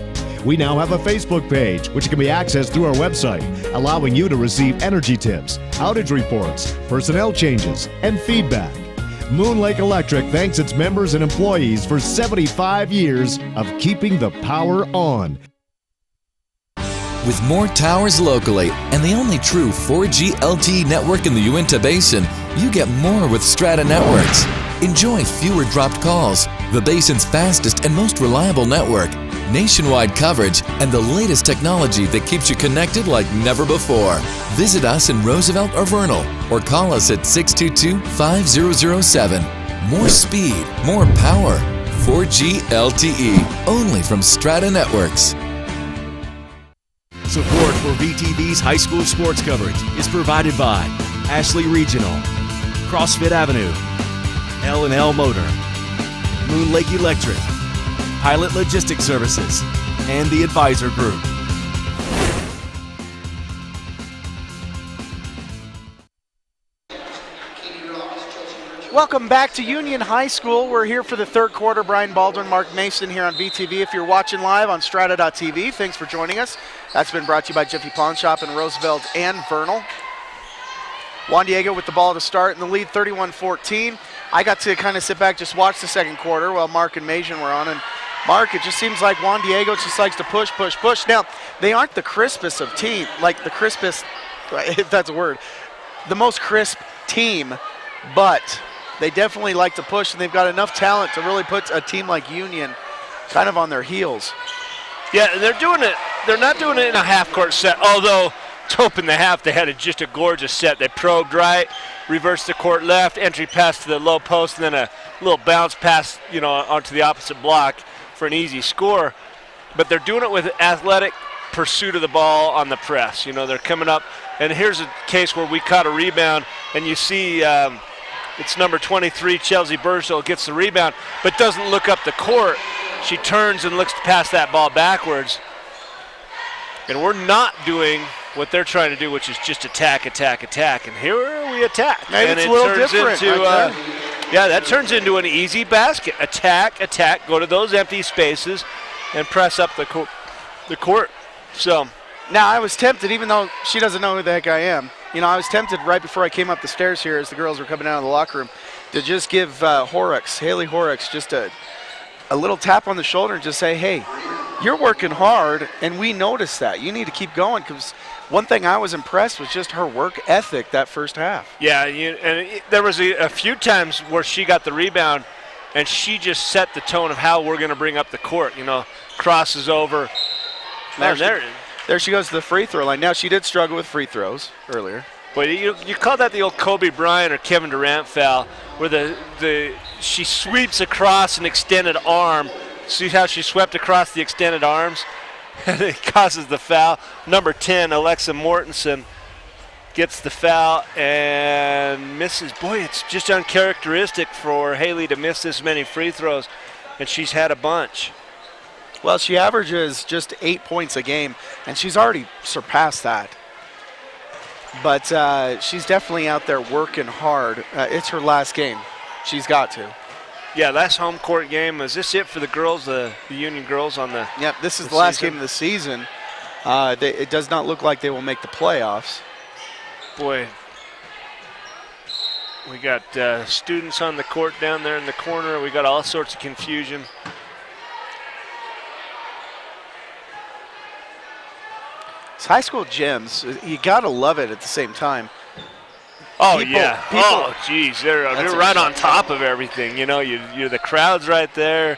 We now have a Facebook page, which can be accessed through our website, allowing you to receive energy tips, outage reports, personnel changes, and feedback. Moon Lake Electric thanks its members and employees for 75 years of keeping the power on. With more towers locally and the only true 4G LTE network in the Uinta Basin, you get more with Strata Networks. Enjoy fewer dropped calls, the basin's fastest and most reliable network, nationwide coverage, and the latest technology that keeps you connected like never before. Visit us in Roseville or Vernal, or call us at 622-5007. More speed, more power. 4G LTE, only from Strata Networks. Support for VTV's high school sports coverage is provided by Ashley Regional, CrossFit Avenue, L&L Motor, Moon Lake Electric, Pilot Logistics Services, and the Advisor Group. Welcome back to Union High School. We're here for the third quarter. Brian Baldwin, Mark Mason here on VTV. If you're watching live on Strata.tv, thanks for joining us. That's been brought to you by Jiffy Pawn Shop in Roseville and Vernal. Juan Diego with the ball to start in the lead, 31-14. I got to kind of sit back, just watch the second quarter while Mark and Mason were on. And Mark, it just seems like Juan Diego just likes to push, push, push. Now, they aren't the crispest of team, like the crispest, if that's a word, the most crisp team, but they definitely like to push, and they've got enough talent to really put a team like Union kind of on their heels. Yeah, and they're doing it. They're not doing it in a half-court set, although to open the half, they had just a gorgeous set. They probed right, reversed the court left, entry pass to the low post, and then a little bounce pass, onto the opposite block for an easy score. But they're doing it with athletic pursuit of the ball on the press. They're coming up, and here's a case where we caught a rebound, and you see it's number 23, Chelsea Burchell, gets the rebound, but doesn't look up the court. She turns and looks to pass that ball backwards. And we're not doing what they're trying to do, which is just attack, attack, attack. And here we attack. Maybe and it's it a little turns different. into, that turns into an easy basket. Attack, attack, go to those empty spaces and press up the court. So now I was tempted, even though she doesn't know who the heck I am. I was tempted right before I came up the stairs here as the girls were coming out of the locker room to just give Haley Horrocks, just a little tap on the shoulder and just say, hey, you're working hard, and we noticed that. You need to keep going, because one thing I was impressed with just her work ethic that first half. Yeah, there was a few times where she got the rebound, and she just set the tone of how we're going to bring up the court. Crosses over. There she goes to the free throw line. Now, she did struggle with free throws earlier. But you call that the old Kobe Bryant or Kevin Durant foul, where she sweeps across an extended arm. See how she swept across the extended arms? And it causes the foul. Number 10, Alexa Mortensen, gets the foul and misses. Boy, it's just uncharacteristic for Haley to miss this many free throws, and she's had a bunch. Well, she averages just 8 points a game, and she's already surpassed that. But she's definitely out there working hard. It's her last game. She's got to. Yeah, last home court game. Is this it for the girls, the Union girls on the Yep, this is the last game of the season. It does not look like they will make the playoffs. Boy, we got students on the court down there in the corner. We got all sorts of confusion. It's high school gyms. You got to love it at the same time. Oh, oh, geez. They're right on top of everything. You're the crowd's right there.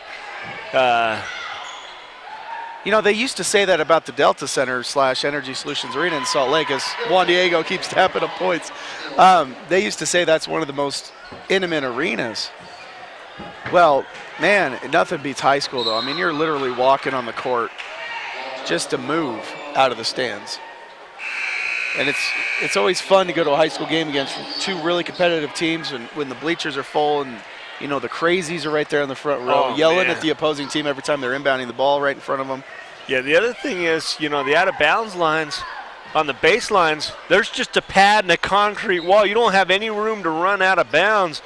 They used to say that about the Delta Center / Energy Solutions Arena in Salt Lake, as Juan Diego keeps tapping up points. They used to say that's one of the most intimate arenas. Well, man, nothing beats high school, though. I mean, you're literally walking on the court just to move out of the stands. And it's always fun to go to a high school game against two really competitive teams when the bleachers are full and, the crazies are right there in the front row yelling at the opposing team every time they're inbounding the ball right in front of them. Yeah, the other thing is, the out-of-bounds lines on the baselines, there's just a pad and a concrete wall. You don't have any room to run out of bounds.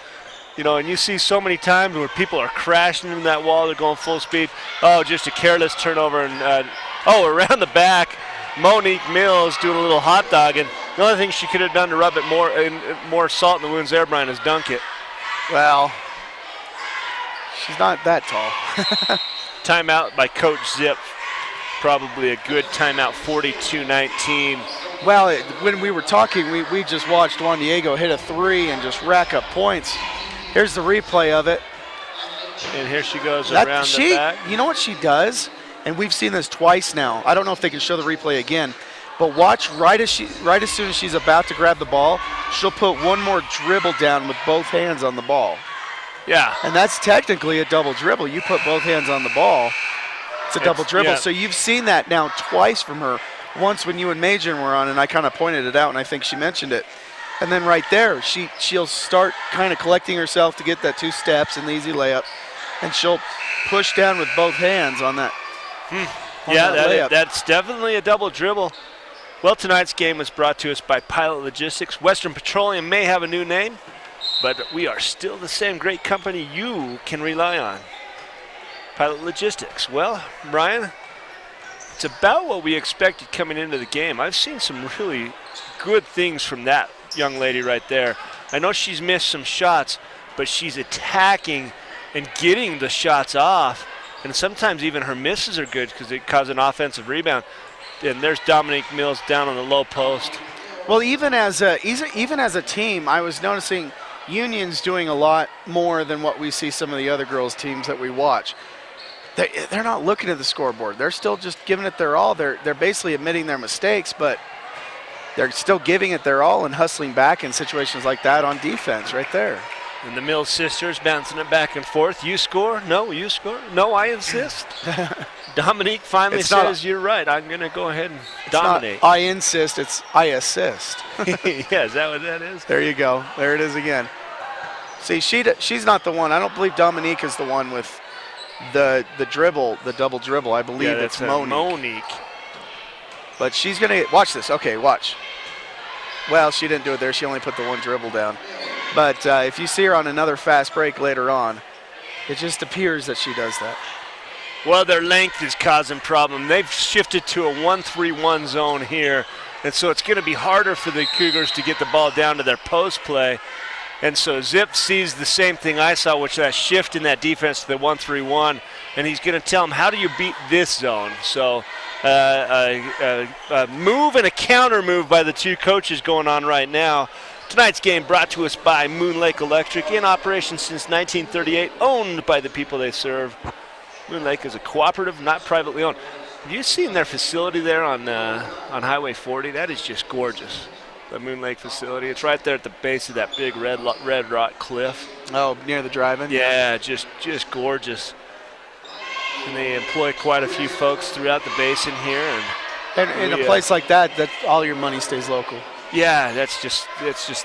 And you see so many times where people are crashing into that wall, they're going full speed. Oh, just a careless turnover. And around the back, Monique Mills doing a little hot dog, and the only thing she could have done to rub it more salt in the wounds there, Brian, is dunk it. Well, she's not that tall. Timeout by Coach Zip. Probably a good timeout, 42-19. Well, when we were talking, we just watched Juan Diego hit a three and just rack up points. Here's the replay of it. And here she goes around the back. You know what she does? And we've seen this twice now. I don't know if they can show the replay again, but watch right as soon as she's about to grab the ball, she'll put one more dribble down with both hands on the ball. Yeah. And that's technically a double dribble. You put both hands on the ball, it's a double dribble. Yeah. So you've seen that now twice from her. Once when you and Major were on, and I kind of pointed it out, and I think she mentioned it. And then right there, she'll start kind of collecting herself to get that 2 steps and the easy layup, and she'll push down with both hands on that. Yeah, that's definitely a double dribble. Well, tonight's game was brought to us by Pilot Logistics. Western Petroleum may have a new name, but we are still the same great company you can rely on. Pilot Logistics. Well, Brian, it's about what we expected coming into the game. I've seen some really good things from that young lady right there. I know she's missed some shots, but she's attacking and getting the shots off. And sometimes even her misses are good because it causes an offensive rebound. And there's Dominique Mills down on the low post. Well, even as a team, I was noticing Union's doing a lot more than what we see some of the other girls' teams that we watch. They're not looking at the scoreboard. They're still just giving it their all. They're basically admitting their mistakes, but they're still giving it their all and hustling back in situations like that on defense right there. And the Mills sisters bouncing it back and forth. You score? No, you score? No, I insist. Dominique finally says, you're right. I'm going to go ahead and dominate. Not I insist, it's I assist. Yeah, is that what that is? There you go. There it is again. See, she's not the one. I don't believe Dominique is the one with the dribble, the double dribble. I believe it's Monique. But she's going to – watch this. Okay, watch. Well, she didn't do it there. She only put the one dribble down. But if you see her on another fast break later on, it just appears that she does that. Well, their length is causing problem. They've shifted to a 1-3-1 zone here, and so it's going to be harder for the Cougars to get the ball down to their post play. And so Zip sees the same thing I saw, which that shift in that defense to the 1-3-1, and he's going to tell him, how do you beat this zone? So a move and a counter move by the two coaches going on right now. Tonight's game brought to us by Moon Lake Electric, in operation since 1938, owned by the people they serve. Moon Lake is a cooperative, not privately owned. Have you seen their facility there on Highway 40? That is just gorgeous. The Moon Lake facility. It's right there at the base of that big red rock cliff. Oh, near the drive-in? Yeah, just gorgeous. And they employ quite a few folks throughout the basin here. And in a place like that, all your money stays local. Yeah, that's just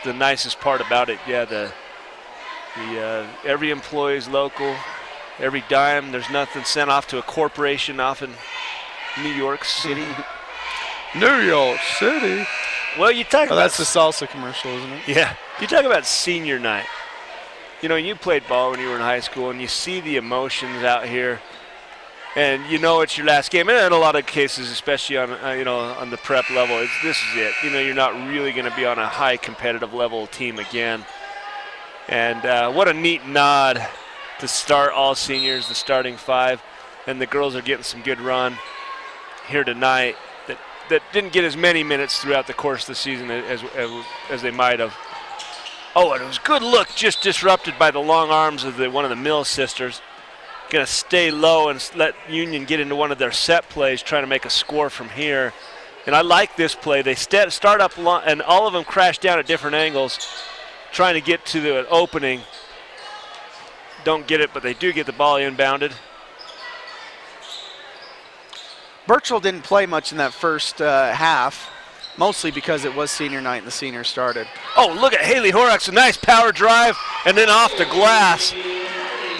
the nicest part about it. Yeah, every employee is local. Every dime, there's nothing sent off to a corporation off in New York City. New York City. Well, you talk about... that's the salsa commercial, isn't it? Yeah. You talk about senior night. You know, you played ball when you were in high school, and you see the emotions out here, and you know it's your last game. And in a lot of cases, especially on on the prep level, this is it. You know, you're not really going to be on a high competitive level team again. And what a neat nod to start all seniors, the starting five, and the girls are getting some good run here tonight. That didn't get as many minutes throughout the course of the season as they might have. Oh, and it was a good look, just disrupted by the long arms of one of the Mills sisters. Going to stay low and let Union get into one of their set plays, trying to make a score from here. And I like this play. They start up, and all of them crash down at different angles, trying to get to the opening. Don't get it, but they do get the ball inbounded. Birchall didn't play much in that first half, mostly because it was senior night and the seniors started. Oh, look at Haley Horrocks, a nice power drive, and then off the glass.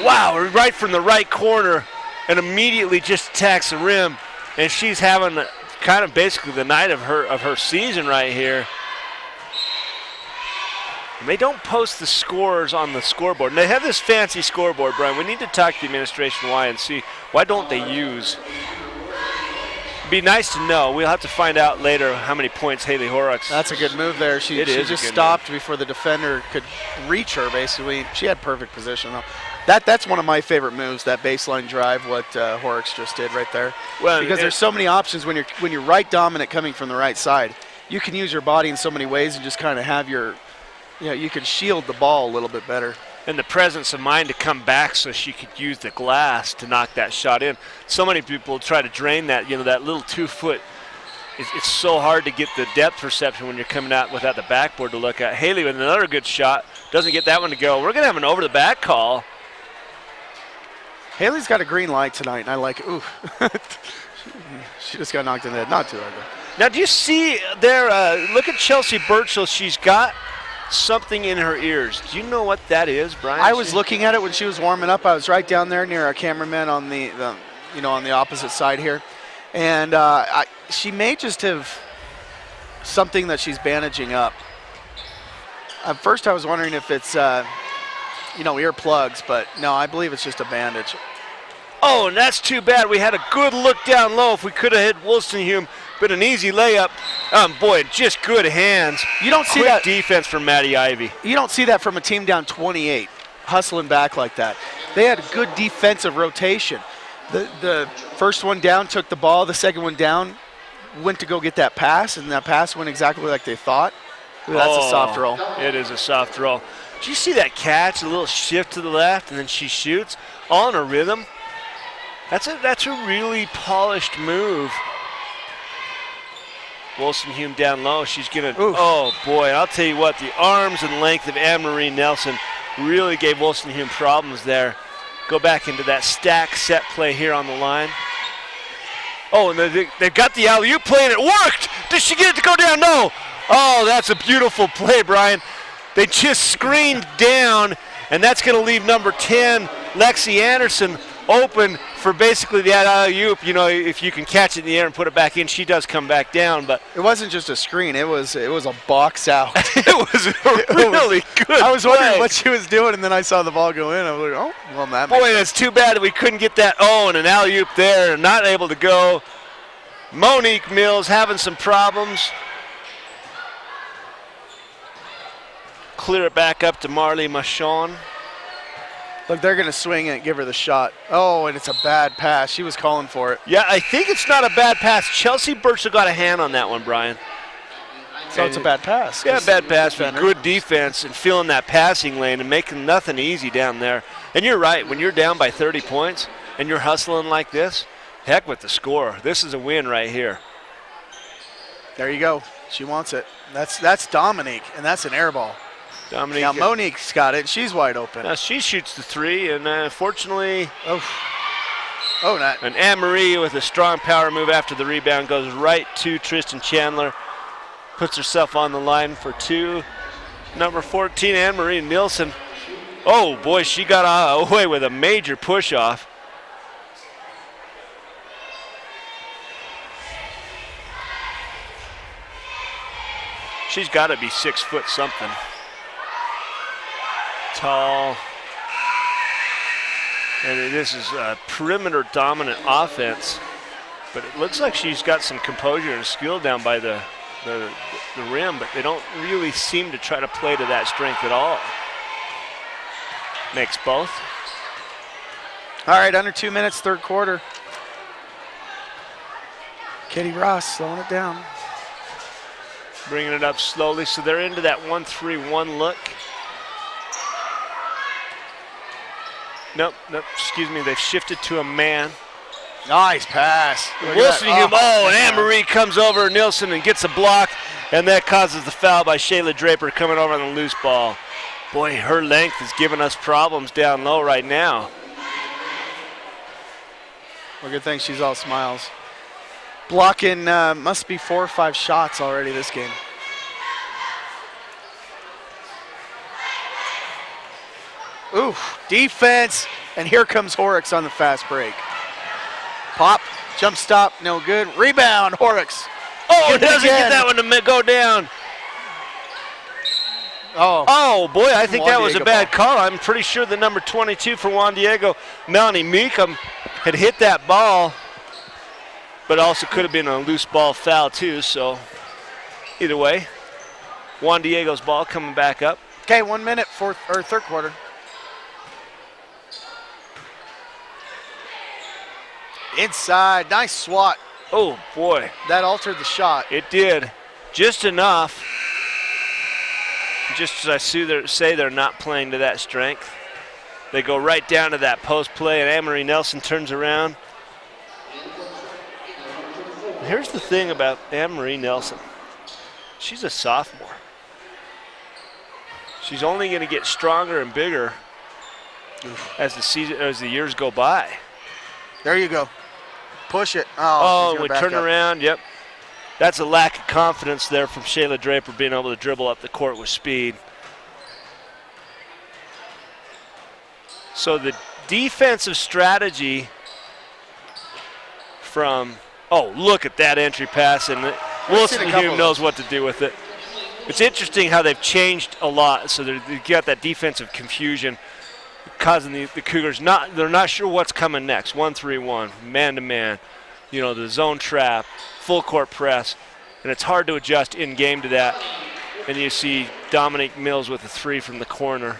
Wow, right from the right corner, and immediately just attacks the rim. And she's having kind of basically the night of her season right here. And they don't post the scores on the scoreboard. And they have this fancy scoreboard, Brian. We need to talk to the administration why and see why don't they use. Be nice to know. We'll have to find out later how many points Haley Horrocks. That's a good move there. She just stopped before the defender could reach her, basically. She had perfect position, though. That's one of my favorite moves, that baseline drive, what Horrocks just did right there. Well, because there's so many options when you're right dominant coming from the right side. You can use your body in so many ways and just kind of have you can shield the ball a little bit better. And the presence of mind to come back so she could use the glass to knock that shot in. So many people try to drain that, that little 2-foot. It's so hard to get the depth perception when you're coming out without the backboard to look at. Haley with another good shot. Doesn't get that one to go. We're going to have an over-the-back call. Haley's got a green light tonight, and I like it. Ooh. She just got knocked in the head. Not too hard, though. Now, do you see there, look at Chelsea Birchall. She's got something in her ears. Do you know what that is, Brian? I was looking at it when she was warming up. I was right down there near our cameraman on the on the opposite side here, and she may just have something that she's bandaging up. At first, I was wondering if it's ear plugs, but no, I believe it's just a bandage. Oh, and that's too bad. We had a good look down low. If we could have hit Wolstenhume, but an easy layup. Boy, just good hands. You don't see Quick that defense from Maddie Ivy. You don't see that from a team down 28, hustling back like that. They had a good defensive rotation. The first one down took the ball. The second one down went to go get that pass, and that pass went exactly like they thought. Ooh, that's a soft roll. It is a soft roll. Did you see that catch? A little shift to the left, and then she shoots. All in a rhythm. That's a really polished move. Wolstenhume down low. She's going to, oh boy, I'll tell you what, the arms and length of Anne-Marie Nelson really gave Wolstenhume problems there. Go back into that stack set play here on the line. Oh, and they've got the alley-oop play, and it worked! Did she get it to go down? No! Oh, that's a beautiful play, Brian. They just screened down, and that's going to leave number 10, Lexi Anderson, open for basically the alley-oop. If you can catch it in the air and put it back in, she does come back down. But it wasn't just a screen; it was a box out. It was really good. I was wondering what she was doing, and then I saw the ball go in. I was like, oh, well, that. Boy, that's too bad that we couldn't get that. Oh, and an alley-oop there, and not able to go. Monique Mills having some problems. clear it back up to Marley Machon. Look, they're going to swing it and give her the shot. Oh, and it's a bad pass. She was calling for it. Yeah, I think it's not a bad pass. Chelsea Birchall got a hand on that one, Brian. So it's a bad pass. Yeah, bad pass. Good defense and filling that passing lane and making nothing easy down there. And you're right, when you're down by 30 points and you're hustling like this, heck with the score. This is a win right here. There you go. She wants it. That's Dominique, and that's an air ball. Dominique. Now Monique's got it. She's wide open. Now she shoots the three, and fortunately, not. And Anne-Marie with a strong power move after the rebound goes right to Tristan Chandler. Puts herself on the line for two. Number 14, Anne-Marie Nielsen. Oh boy, she got away with a major push off. She's got to be 6 foot something. Tall. And this is a perimeter dominant offense. But it looks like she's got some composure and skill down by the rim, but they don't really seem to try to play to that strength at all. Makes both. All right, under 2 minutes, third quarter. Katie Ross slowing it down. Bringing it up slowly, so they're into that 1-3-1 look. Nope, excuse me, they've shifted to a man. Nice pass. Wilson and Anne-Marie comes over Nielsen and gets a block, and that causes the foul by Shayla Draper coming over on the loose ball. Boy, her length is giving us problems down low right now. Well, good thing she's all smiles. Blocking must be 4 or 5 shots already this game. Ooh, defense, and here comes Horrocks on the fast break. Pop, jump stop, no good. Rebound, Horrocks. Oh, it doesn't get that one to go down. Oh boy, I think that was a bad call. I'm pretty sure the number 22 for Juan Diego, Melanie Meekum, had hit that ball, but also could have been a loose ball foul too, so either way, Juan Diego's ball coming back up. Okay, 1 minute, third quarter. Inside, nice swat. Oh boy. That altered the shot. It did, just enough. Just as I say they're not playing to that strength. They go right down to that post play, and Anne-Marie Nelson turns around. Here's the thing about Anne-Marie Nelson. She's a sophomore. She's only going to get stronger and bigger as the years go by. There you go. Push it. Oh, we turn around. Yep. That's a lack of confidence there from Shayla Draper being able to dribble up the court with speed. So the defensive strategy from, look at that entry pass, and Wilson Hume knows what to do with it. It's interesting how they've changed a lot, so they've got that defensive confusion causing the Cougars, they're not sure what's coming next. 1-3-1, man-to-man, the zone trap, full court press, and it's hard to adjust in-game to that. And you see Dominique Mills with a three from the corner.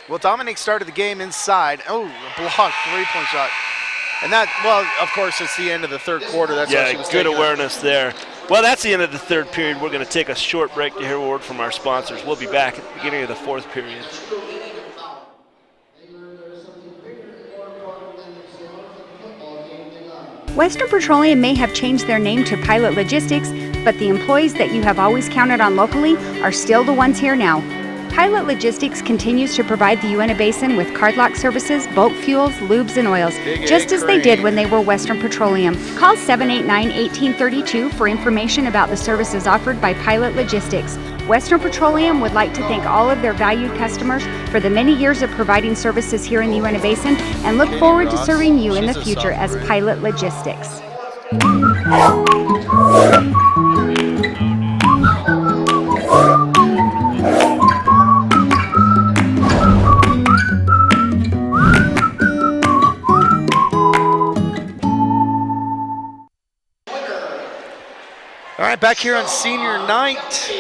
Well, Dominique started the game inside. Oh, a blocked three-point shot. And of course, it's the end of the third quarter. That's why she was good awareness there. Well, that's the end of the third period. We're going to take a short break to hear a word from our sponsors. We'll be back at the beginning of the fourth period. Western Petroleum may have changed their name to Pilot Logistics, but the employees that you have always counted on locally are still the ones here now. Pilot Logistics continues to provide the Uinta Basin with cardlock services, bulk fuels, lubes, and oils, just as they did when they were Western Petroleum. Call 789-1832 for information about the services offered by Pilot Logistics. Western Petroleum would like to thank all of their valued customers for the many years of providing services here in the Uinta Basin and look forward to serving you in the future as Pilot Logistics. All right, back here on senior night.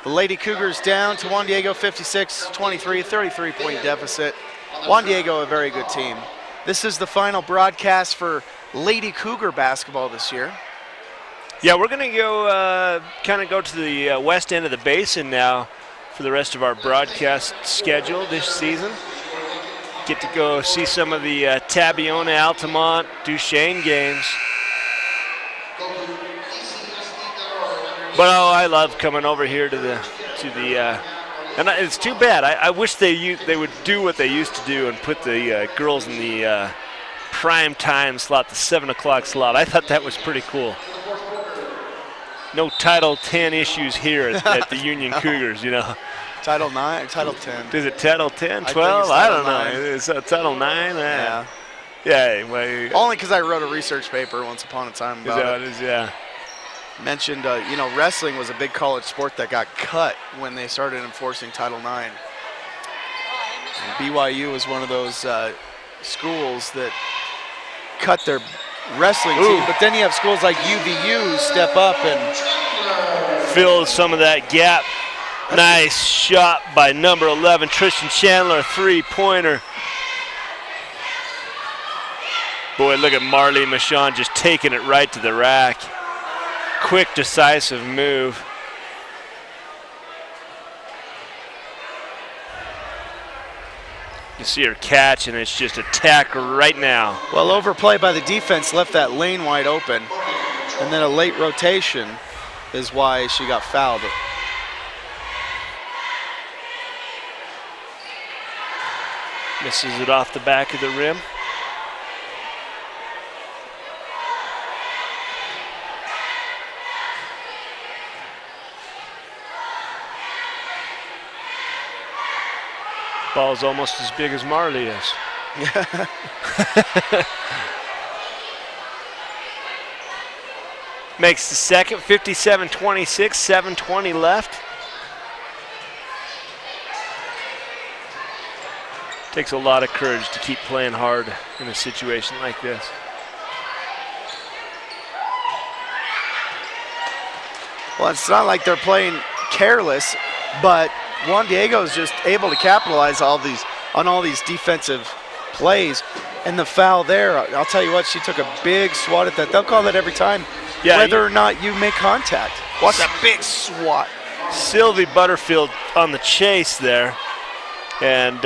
The Lady Cougars down to Juan Diego 56-23, 33-point deficit. Juan Diego, a very good team. This is the final broadcast for Lady Cougar basketball this year. Yeah, we're going to go kind of go to the west end of the basin now for the rest of our broadcast schedule this season. Get to go see some of the Tabiona, Altamont, Duchesne games. But I love coming over here to the and it's too bad. I wish they would do what they used to do and put the girls in the prime time slot, the 7 o'clock slot. I thought that was pretty cool. No Title 10 issues here at the Union Cougars, you know. Title 9, Title 10. Is it Title 10, 12? I don't know. 9. It's Title 9? Yeah. Yeah. Well, only because I wrote a research paper once upon a time about it. Yeah. Mentioned, wrestling was a big college sport that got cut when they started enforcing Title IX. And BYU was one of those schools that cut their wrestling team, but then you have schools like UVU step up and fill some of that gap. Nice shot by number 11, Tristan Chandler, three-pointer. Boy, look at Marley Michon just taking it right to the rack. Quick, decisive move. You see her catch, and it's just attack right now. Well, overplay by the defense left that lane wide open, and then a late rotation is why she got fouled. Misses it off the back of the rim. Ball's almost as big as Marley is. Makes the second, 57-26, 7:20 left. Takes a lot of courage to keep playing hard in a situation like this. Well, it's not like they're playing careless, but Juan Diego is just able to capitalize on all these defensive plays. And the foul there, I'll tell you what, she took a big swat at that. They'll call that every time, whether or not you make contact. Watch that big swat. Sylvie Butterfield on the chase there. And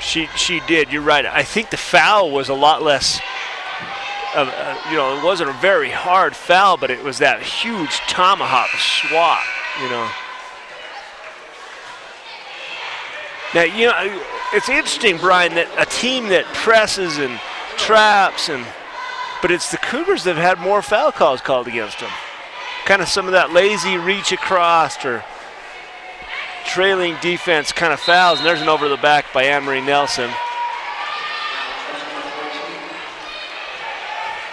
she did, you're right. I think the foul was a lot less, it wasn't a very hard foul, but it was that huge tomahawk swat, Now, it's interesting, Brian, that a team that presses and traps, but it's the Cougars that have had more foul calls called against them. Kind of some of that lazy reach across or trailing defense kind of fouls, and there's an over the back by Anne-Marie Nelson.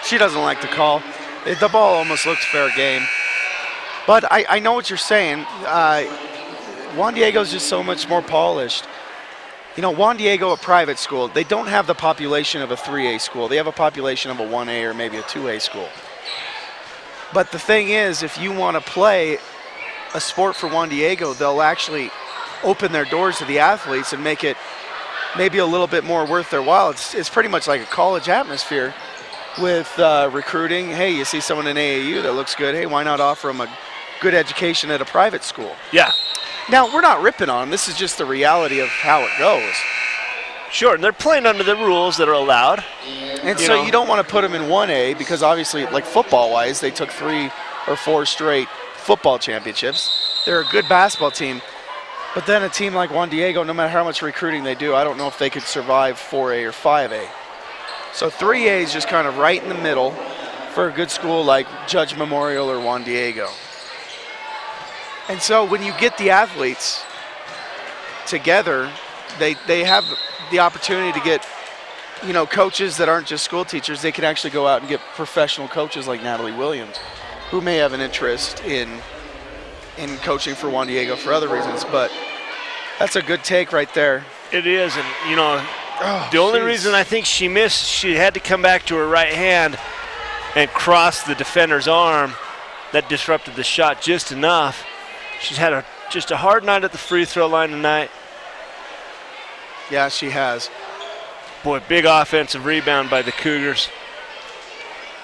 She doesn't like the call. The ball almost looks fair game. But I know what you're saying. Juan Diego's just so much more polished. Juan Diego, a private school, they don't have the population of a 3A school. They have a population of a 1A or maybe a 2A school. But the thing is, if you want to play a sport for Juan Diego, they'll actually open their doors to the athletes and make it maybe a little bit more worth their while. It's pretty much like a college atmosphere with recruiting. Hey, you see someone in AAU that looks good. Hey, why not offer them a good education at a private school? Yeah. Now, we're not ripping on them. This is just the reality of how it goes. Sure, and they're playing under the rules that are allowed. And so you don't want to put them in 1A because obviously, like football-wise, they took 3 or 4 straight football championships. They're a good basketball team. But then a team like Juan Diego, no matter how much recruiting they do, I don't know if they could survive 4A or 5A. So 3A is just kind of right in the middle for a good school like Judge Memorial or Juan Diego. And so when you get the athletes together, they have the opportunity to get, coaches that aren't just school teachers. They can actually go out and get professional coaches like Natalie Williams, who may have an interest in coaching for Juan Diego for other reasons. But that's a good take right there. It is, and the only reason I think she missed, she had to come back to her right hand and cross the defender's arm. that disrupted the shot just enough. She's had just a hard night at the free throw line tonight. Yeah, she has. Boy, big offensive rebound by the Cougars.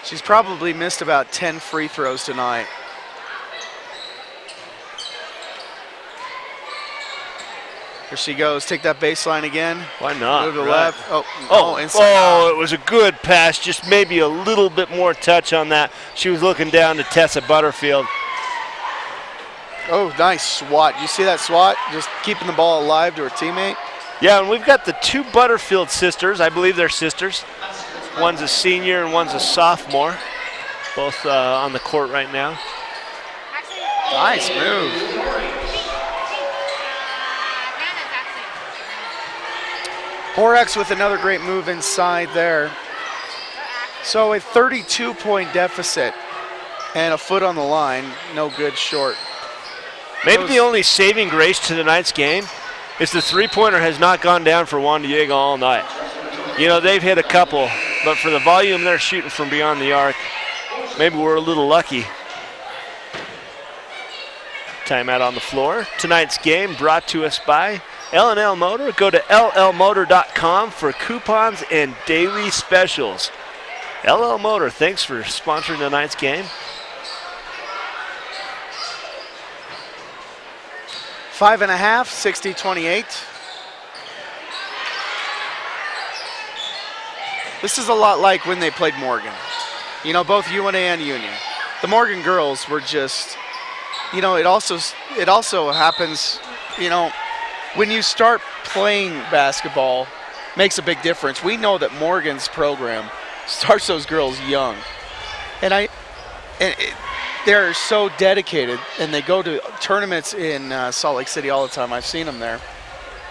She's probably missed about 10 free throws tonight. Here she goes. Take that baseline again. Why not? Move to the Right. left. Oh, inside. Oh, it was a good pass. Just maybe a little bit more touch on that. She was looking down to Tessa Butterfield. Oh, nice swat. You see that swat? Just keeping the ball alive to her teammate. Yeah, and we've got the two Butterfield sisters. I believe they're sisters. One's a senior and one's a sophomore. Both on the court right now. Nice move. Horex with another great move inside there. So a 32-point deficit and a foot on the line. No good short. Maybe the only saving grace to tonight's game is the three-pointer has not gone down for Juan Diego all night. You know, they've hit a couple, but for the volume they're shooting from beyond the arc, maybe we're a little lucky. Timeout on the floor. Tonight's game brought to us by L&L Motor. Go to llmotor.com for coupons and daily specials. LL Motor, thanks for sponsoring tonight's game. 5.5, 60-28. This is a lot like when they played Morgan. You know, both UNA and Union. The Morgan girls were just, you know, it also happens, you know, when you start playing basketball, makes a big difference. We know that Morgan's program starts those girls young. They're so dedicated, and they go to tournaments in Salt Lake City all the time. I've seen them there.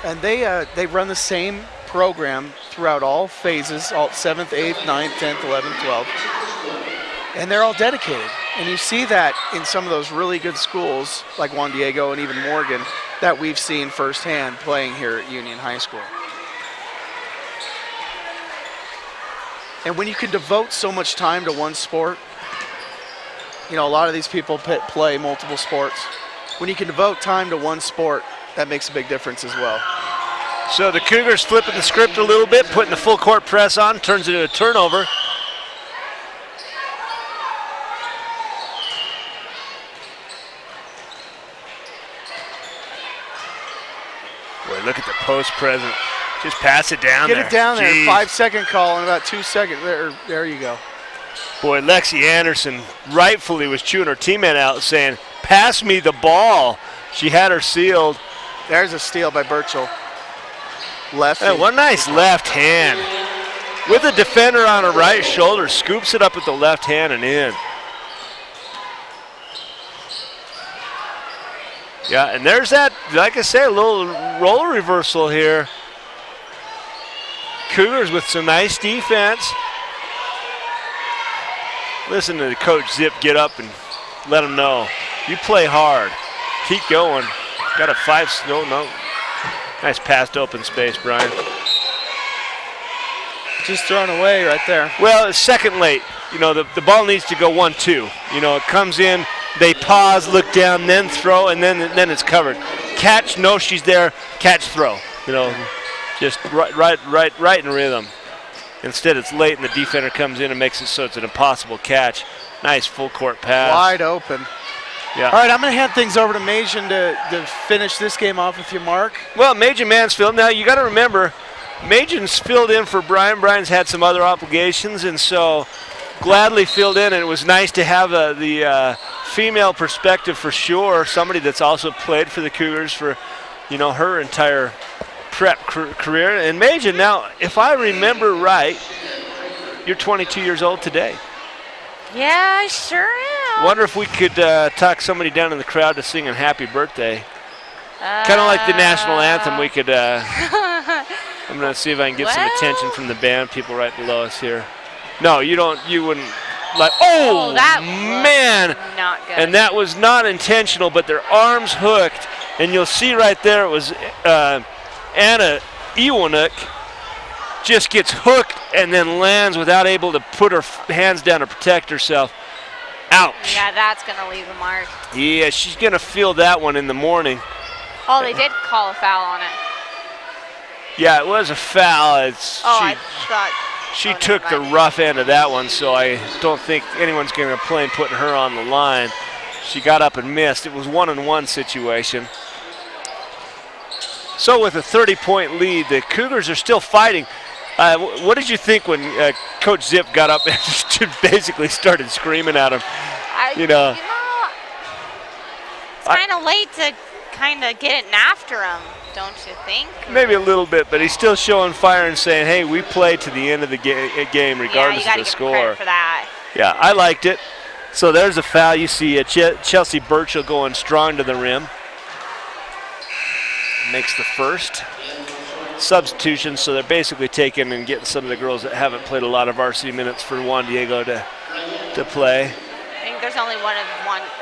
And they run the same program throughout all phases, all 7th, 8th, 9th, 10th, 11th, 12th. And they're all dedicated. And you see that in some of those really good schools, like Juan Diego and even Morgan, that we've seen firsthand playing here at Union High School. And when you can devote so much time to one sport, you know, a lot of these people play multiple sports. When you can devote time to one sport, that makes a big difference as well. So the Cougars flipping the script a little bit, putting the full court press on, turns it into a turnover. Boy, look at the post present. Just pass it down there. Get it down there. Jeez. 5-second call in about 2 seconds. There you go. Boy, Lexi Anderson rightfully was chewing her teammate out saying, pass me the ball. She had her sealed. There's a steal by Burchell. Left. Hey, what a nice left hand. With a defender on her right shoulder, scoops it up with the left hand and in. Yeah, and there's that, like I say, a little roller reversal here. Cougars with some nice defense. Listen to the coach Zip get up and let him know. You play hard. Keep going. Got a no. Nice pass to open space, Brian. Just thrown away right there. Well, it's second late. You know, the ball needs to go 1-2. You know, it comes in, they pause, look down, then throw, and then it's covered. Catch, know she's there, catch, throw. You know, just right in rhythm. Instead, it's late, and the defender comes in and makes it so it's an impossible catch. Nice full court pass. Wide open. Yeah. All right, I'm going to hand things over to Majan to finish this game off with you, Mark. Well, Majan Mansfield. Now, you got to remember, Majan's filled in for Brian. Brian's had some other obligations, and so gladly filled in. And it was nice to have the female perspective for sure. Somebody that's also played for the Cougars for, you know, her entire prep career. And Majan, now, if I remember right, you're 22 years old today. Yeah, I sure am. Wonder if we could talk somebody down in the crowd to sing a happy birthday. Kind of like the national anthem. We could. I'm gonna see if I can get some attention from the band people right below us here. No, you don't. You wouldn't. Like, oh that man! Not good. And that was not intentional, but their arms hooked, and you'll see right there it was Anna Iwanuk just gets hooked and then lands without able to put her hands down to protect herself. Ouch. Yeah, that's going to leave a mark. Yeah, she's going to feel that one in the morning. Oh, they did call a foul on it. Yeah, it was a foul. I thought. She took the rough end of that one, so I don't think anyone's going to play putting her on the line. She got up and missed. It was 1-on-1 situation. So with a 30-point lead, the Cougars are still fighting. What did you think when Coach Zip got up and just basically started screaming at him? It's kind of late to kind of get it after him, don't you think? Maybe a little bit, but he's still showing fire and saying, hey, we play to the end of the game regardless of the score. Give him credit for that. Yeah, I liked it. So there's a foul. You see Chelsea Burchell going strong to the rim. Makes the first. Substitution, so they're basically taking and getting some of the girls that haven't played a lot of varsity minutes for Juan Diego to play. I think there's only one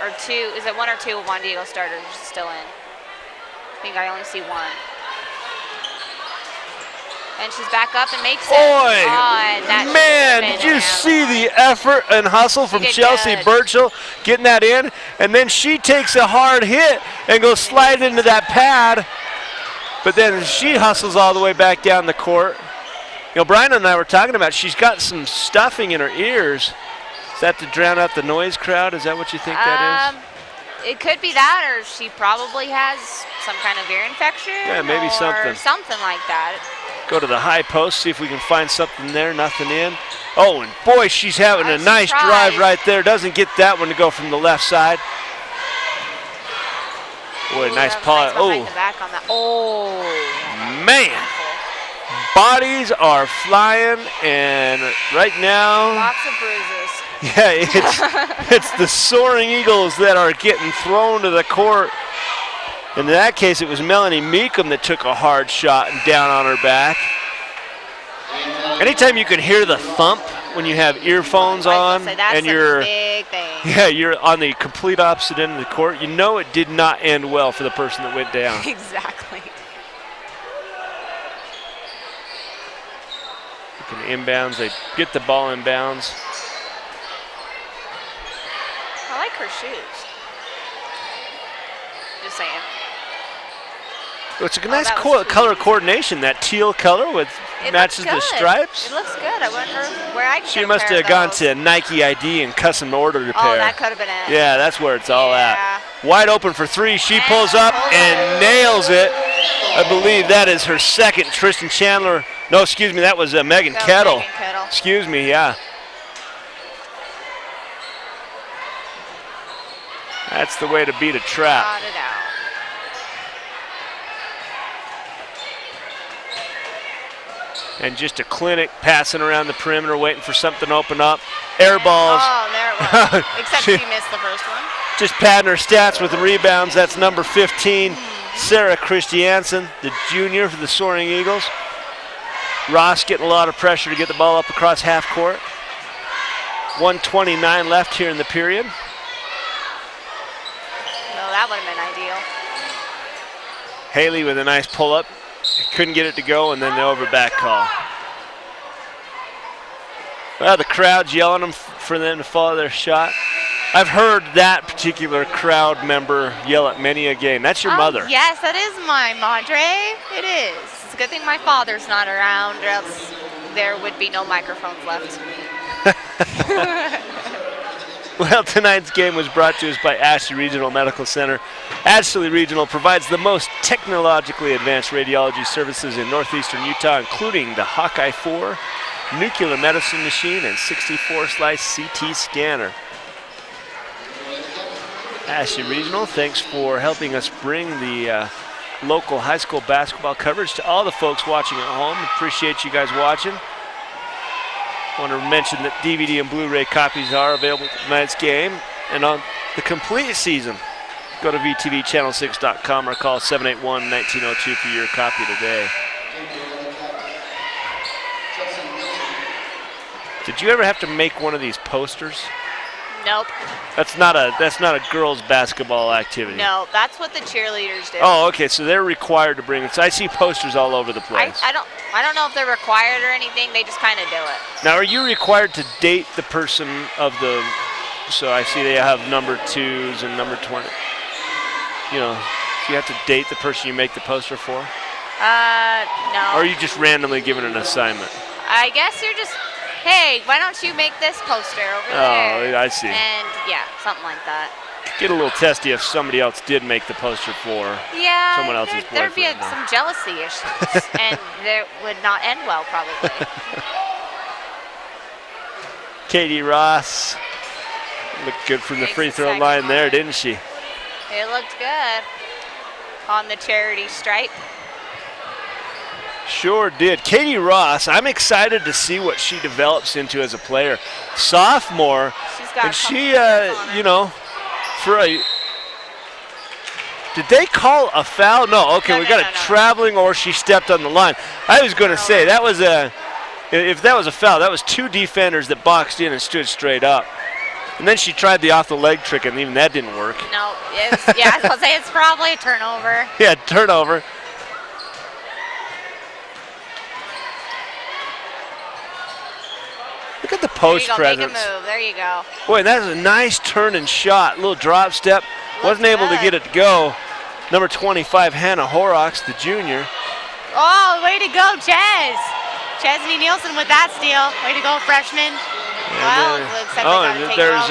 or two. Is it one or two of Juan Diego starters still in? I think I only see one. And she's back up and makes it. Man, did you see the effort and hustle from Chelsea Burchell getting that in? And then she takes a hard hit and goes slide into that pad. But then she hustles all the way back down the court. You know, Brian and I were talking about she's got some stuffing in her ears. Is that to drown out the noise crowd? Is that what you think that is? It could be that, or she probably has some kind of ear infection. Yeah, maybe something. Something like that. Go to the high post, see if we can find something there. Nothing in. Oh, and boy, she's having a nice drive right there. Doesn't get that one to go from the left side. Boy, nice paw. Man. Bodies are flying, and right now. Lots of bruises. Yeah, it's the Soaring Eagles that are getting thrown to the court. In that case, it was Melanie Meekum that took a hard shot and down on her back. Anytime you can hear the thump when you have earphones on and you're you're on the complete opposite end of the court, you know it did not end well for the person that went down. Exactly. Inbounds, they get the ball inbounds. I like her shoes. Just saying. It's a nice color coordination. That teal color matches the stripes. It looks good. I wonder where I can She must have gone to Nike ID and custom ordered a pair. Oh, that could have been it. Yeah, that's where it's all at. Wide open for three. She pulls up and nails it. I believe that is her second. Tristan Chandler. No, excuse me. That was Megan Kettle. Excuse me. Yeah. That's the way to beat a trap. Got it out. And just a clinic passing around the perimeter, waiting for something to open up. Air balls. Oh, there it was. Except she missed the first one. Just padding her stats with the rebounds. That's number 15, Sarah Christiansen, the junior for the Soaring Eagles. Ross getting a lot of pressure to get the ball up across half court. 1:29 left here in the period. No, that would have been ideal. Haley with a nice pull-up. Couldn't get it to go, and then the over-back call. Well, the crowd's yelling for them to follow their shot. I've heard that particular crowd member yell at many a game. That's your mother. Yes, that is my madre. It is. It's a good thing my father's not around, or else there would be no microphones left. Well, tonight's game was brought to us by Ashley Regional Medical Center. Ashley Regional provides the most technologically advanced radiology services in northeastern Utah, including the Hawkeye 4 nuclear medicine machine and 64-slice CT scanner. Ashley Regional, thanks for helping us bring the local high school basketball coverage to all the folks watching at home. Appreciate you guys watching. I want to mention that DVD and Blu-ray copies are available at tonight's game. And on the complete season, go to vtvchannel6.com or call 781-1902 for your copy today. Did you ever have to make one of these posters? Nope. That's not a girls' basketball activity. No, that's what the cheerleaders do. Oh, okay. So they're required to bring it. So I see posters all over the place. I don't know if they're required or anything. They just kind of do it. Now, are you required to date the person of the So I see they have number 2s and number 20. You know, do you have to date the person you make the poster for? No. Or are you just randomly given an assignment? I guess you're just, hey, why don't you make this poster over there? Oh, I see. And yeah, something like that. Get a little testy if somebody else did make the poster for someone else's boyfriend. There'd be some jealousy issues, and it would not end well, probably. Katie Ross looked good from the free throw line there, didn't she? It looked good on the charity stripe. Sure did. Katie Ross, I'm excited to see what she develops into as a player. Sophomore, and she, you know, did they call a foul? No, okay, we got a traveling, or she stepped on the line. I was going to say, that was if that was a foul, that was 2 defenders that boxed in and stood straight up. And then she tried the off-the-leg trick, and even that didn't work. No, I was going to say it's probably a turnover. Yeah, turnover. Look at the post presence. Make a move. There you go. Boy, that was a nice turn and shot. Little drop step. Wasn't able to get it to go. Number 25, Hannah Horrocks, the junior. Oh, way to go, Chesney Nielsen with that steal. Way to go, freshman. Well, looks like there's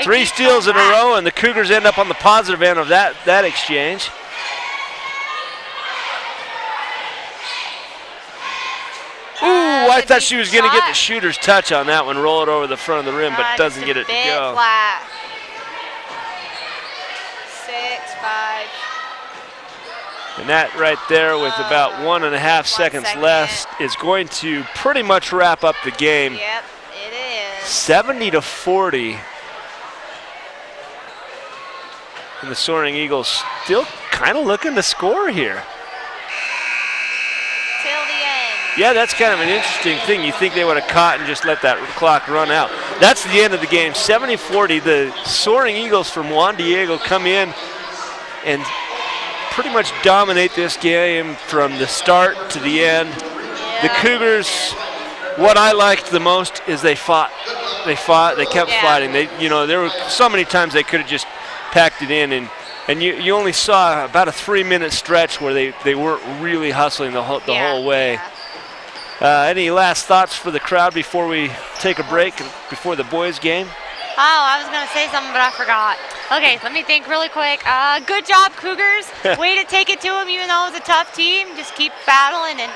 3 steals in a row, and the Cougars end up on the positive end of that exchange. Ooh, I thought she was going to get the shooter's touch on that one, roll it over the front of the rim, but doesn't get it to go. Flat. 6-5. And that right there with about 1.5 seconds left is going to pretty much wrap up the game. Yep, it is. 70-40. And the Soaring Eagles still kind of looking to score here. Till the end. Yeah, that's kind of an interesting thing. You think they would have caught and just let that clock run out. That's the end of the game, 70-40. The Soaring Eagles from Juan Diego come in and pretty much dominate this game from the start to the end. Yeah. The Cougars, what I liked the most is they fought. They kept fighting. There were so many times they could have just packed it in, and you only saw about a 3-minute stretch where they weren't really hustling the whole way. Yeah. Any last thoughts for the crowd before we take a break and before the boys' game? Oh, I was going to say something, but I forgot. Okay, let me think really quick. Good job, Cougars. Way to take it to them, even though it was a tough team. Just keep battling, and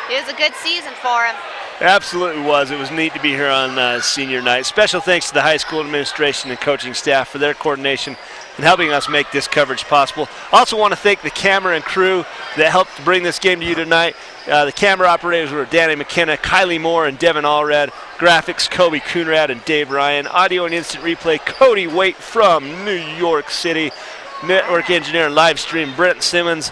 it was a good season for them. Absolutely was. It was neat to be here on senior night. Special thanks to the high school administration and coaching staff for their coordination and helping us make this coverage possible. Also want to thank the camera and crew that helped bring this game to you tonight. The camera operators were Danny McKenna, Kylie Moore, and Devin Allred. Graphics, Kobe Coonrad and Dave Ryan. Audio and instant replay, Cody Waite from New York City. Network engineer and live stream, Brent Simmons.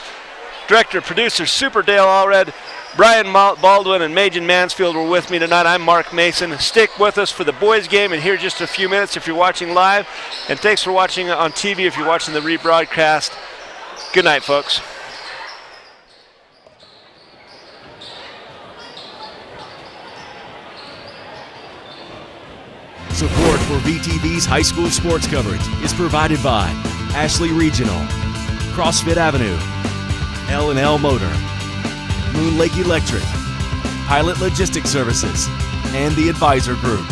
Director, producer, Super Dale Allred. Brian Baldwin and Majin Mansfield were with me tonight. I'm Mark Mason. Stick with us for the boys' game in here just a few minutes if you're watching live. And thanks for watching on TV if you're watching the rebroadcast. Good night, folks. Support for VTV's high school sports coverage is provided by Ashley Regional, CrossFit Avenue, L&L Motor, Moon Lake Electric, Pilot Logistics Services, and the Advisor Group.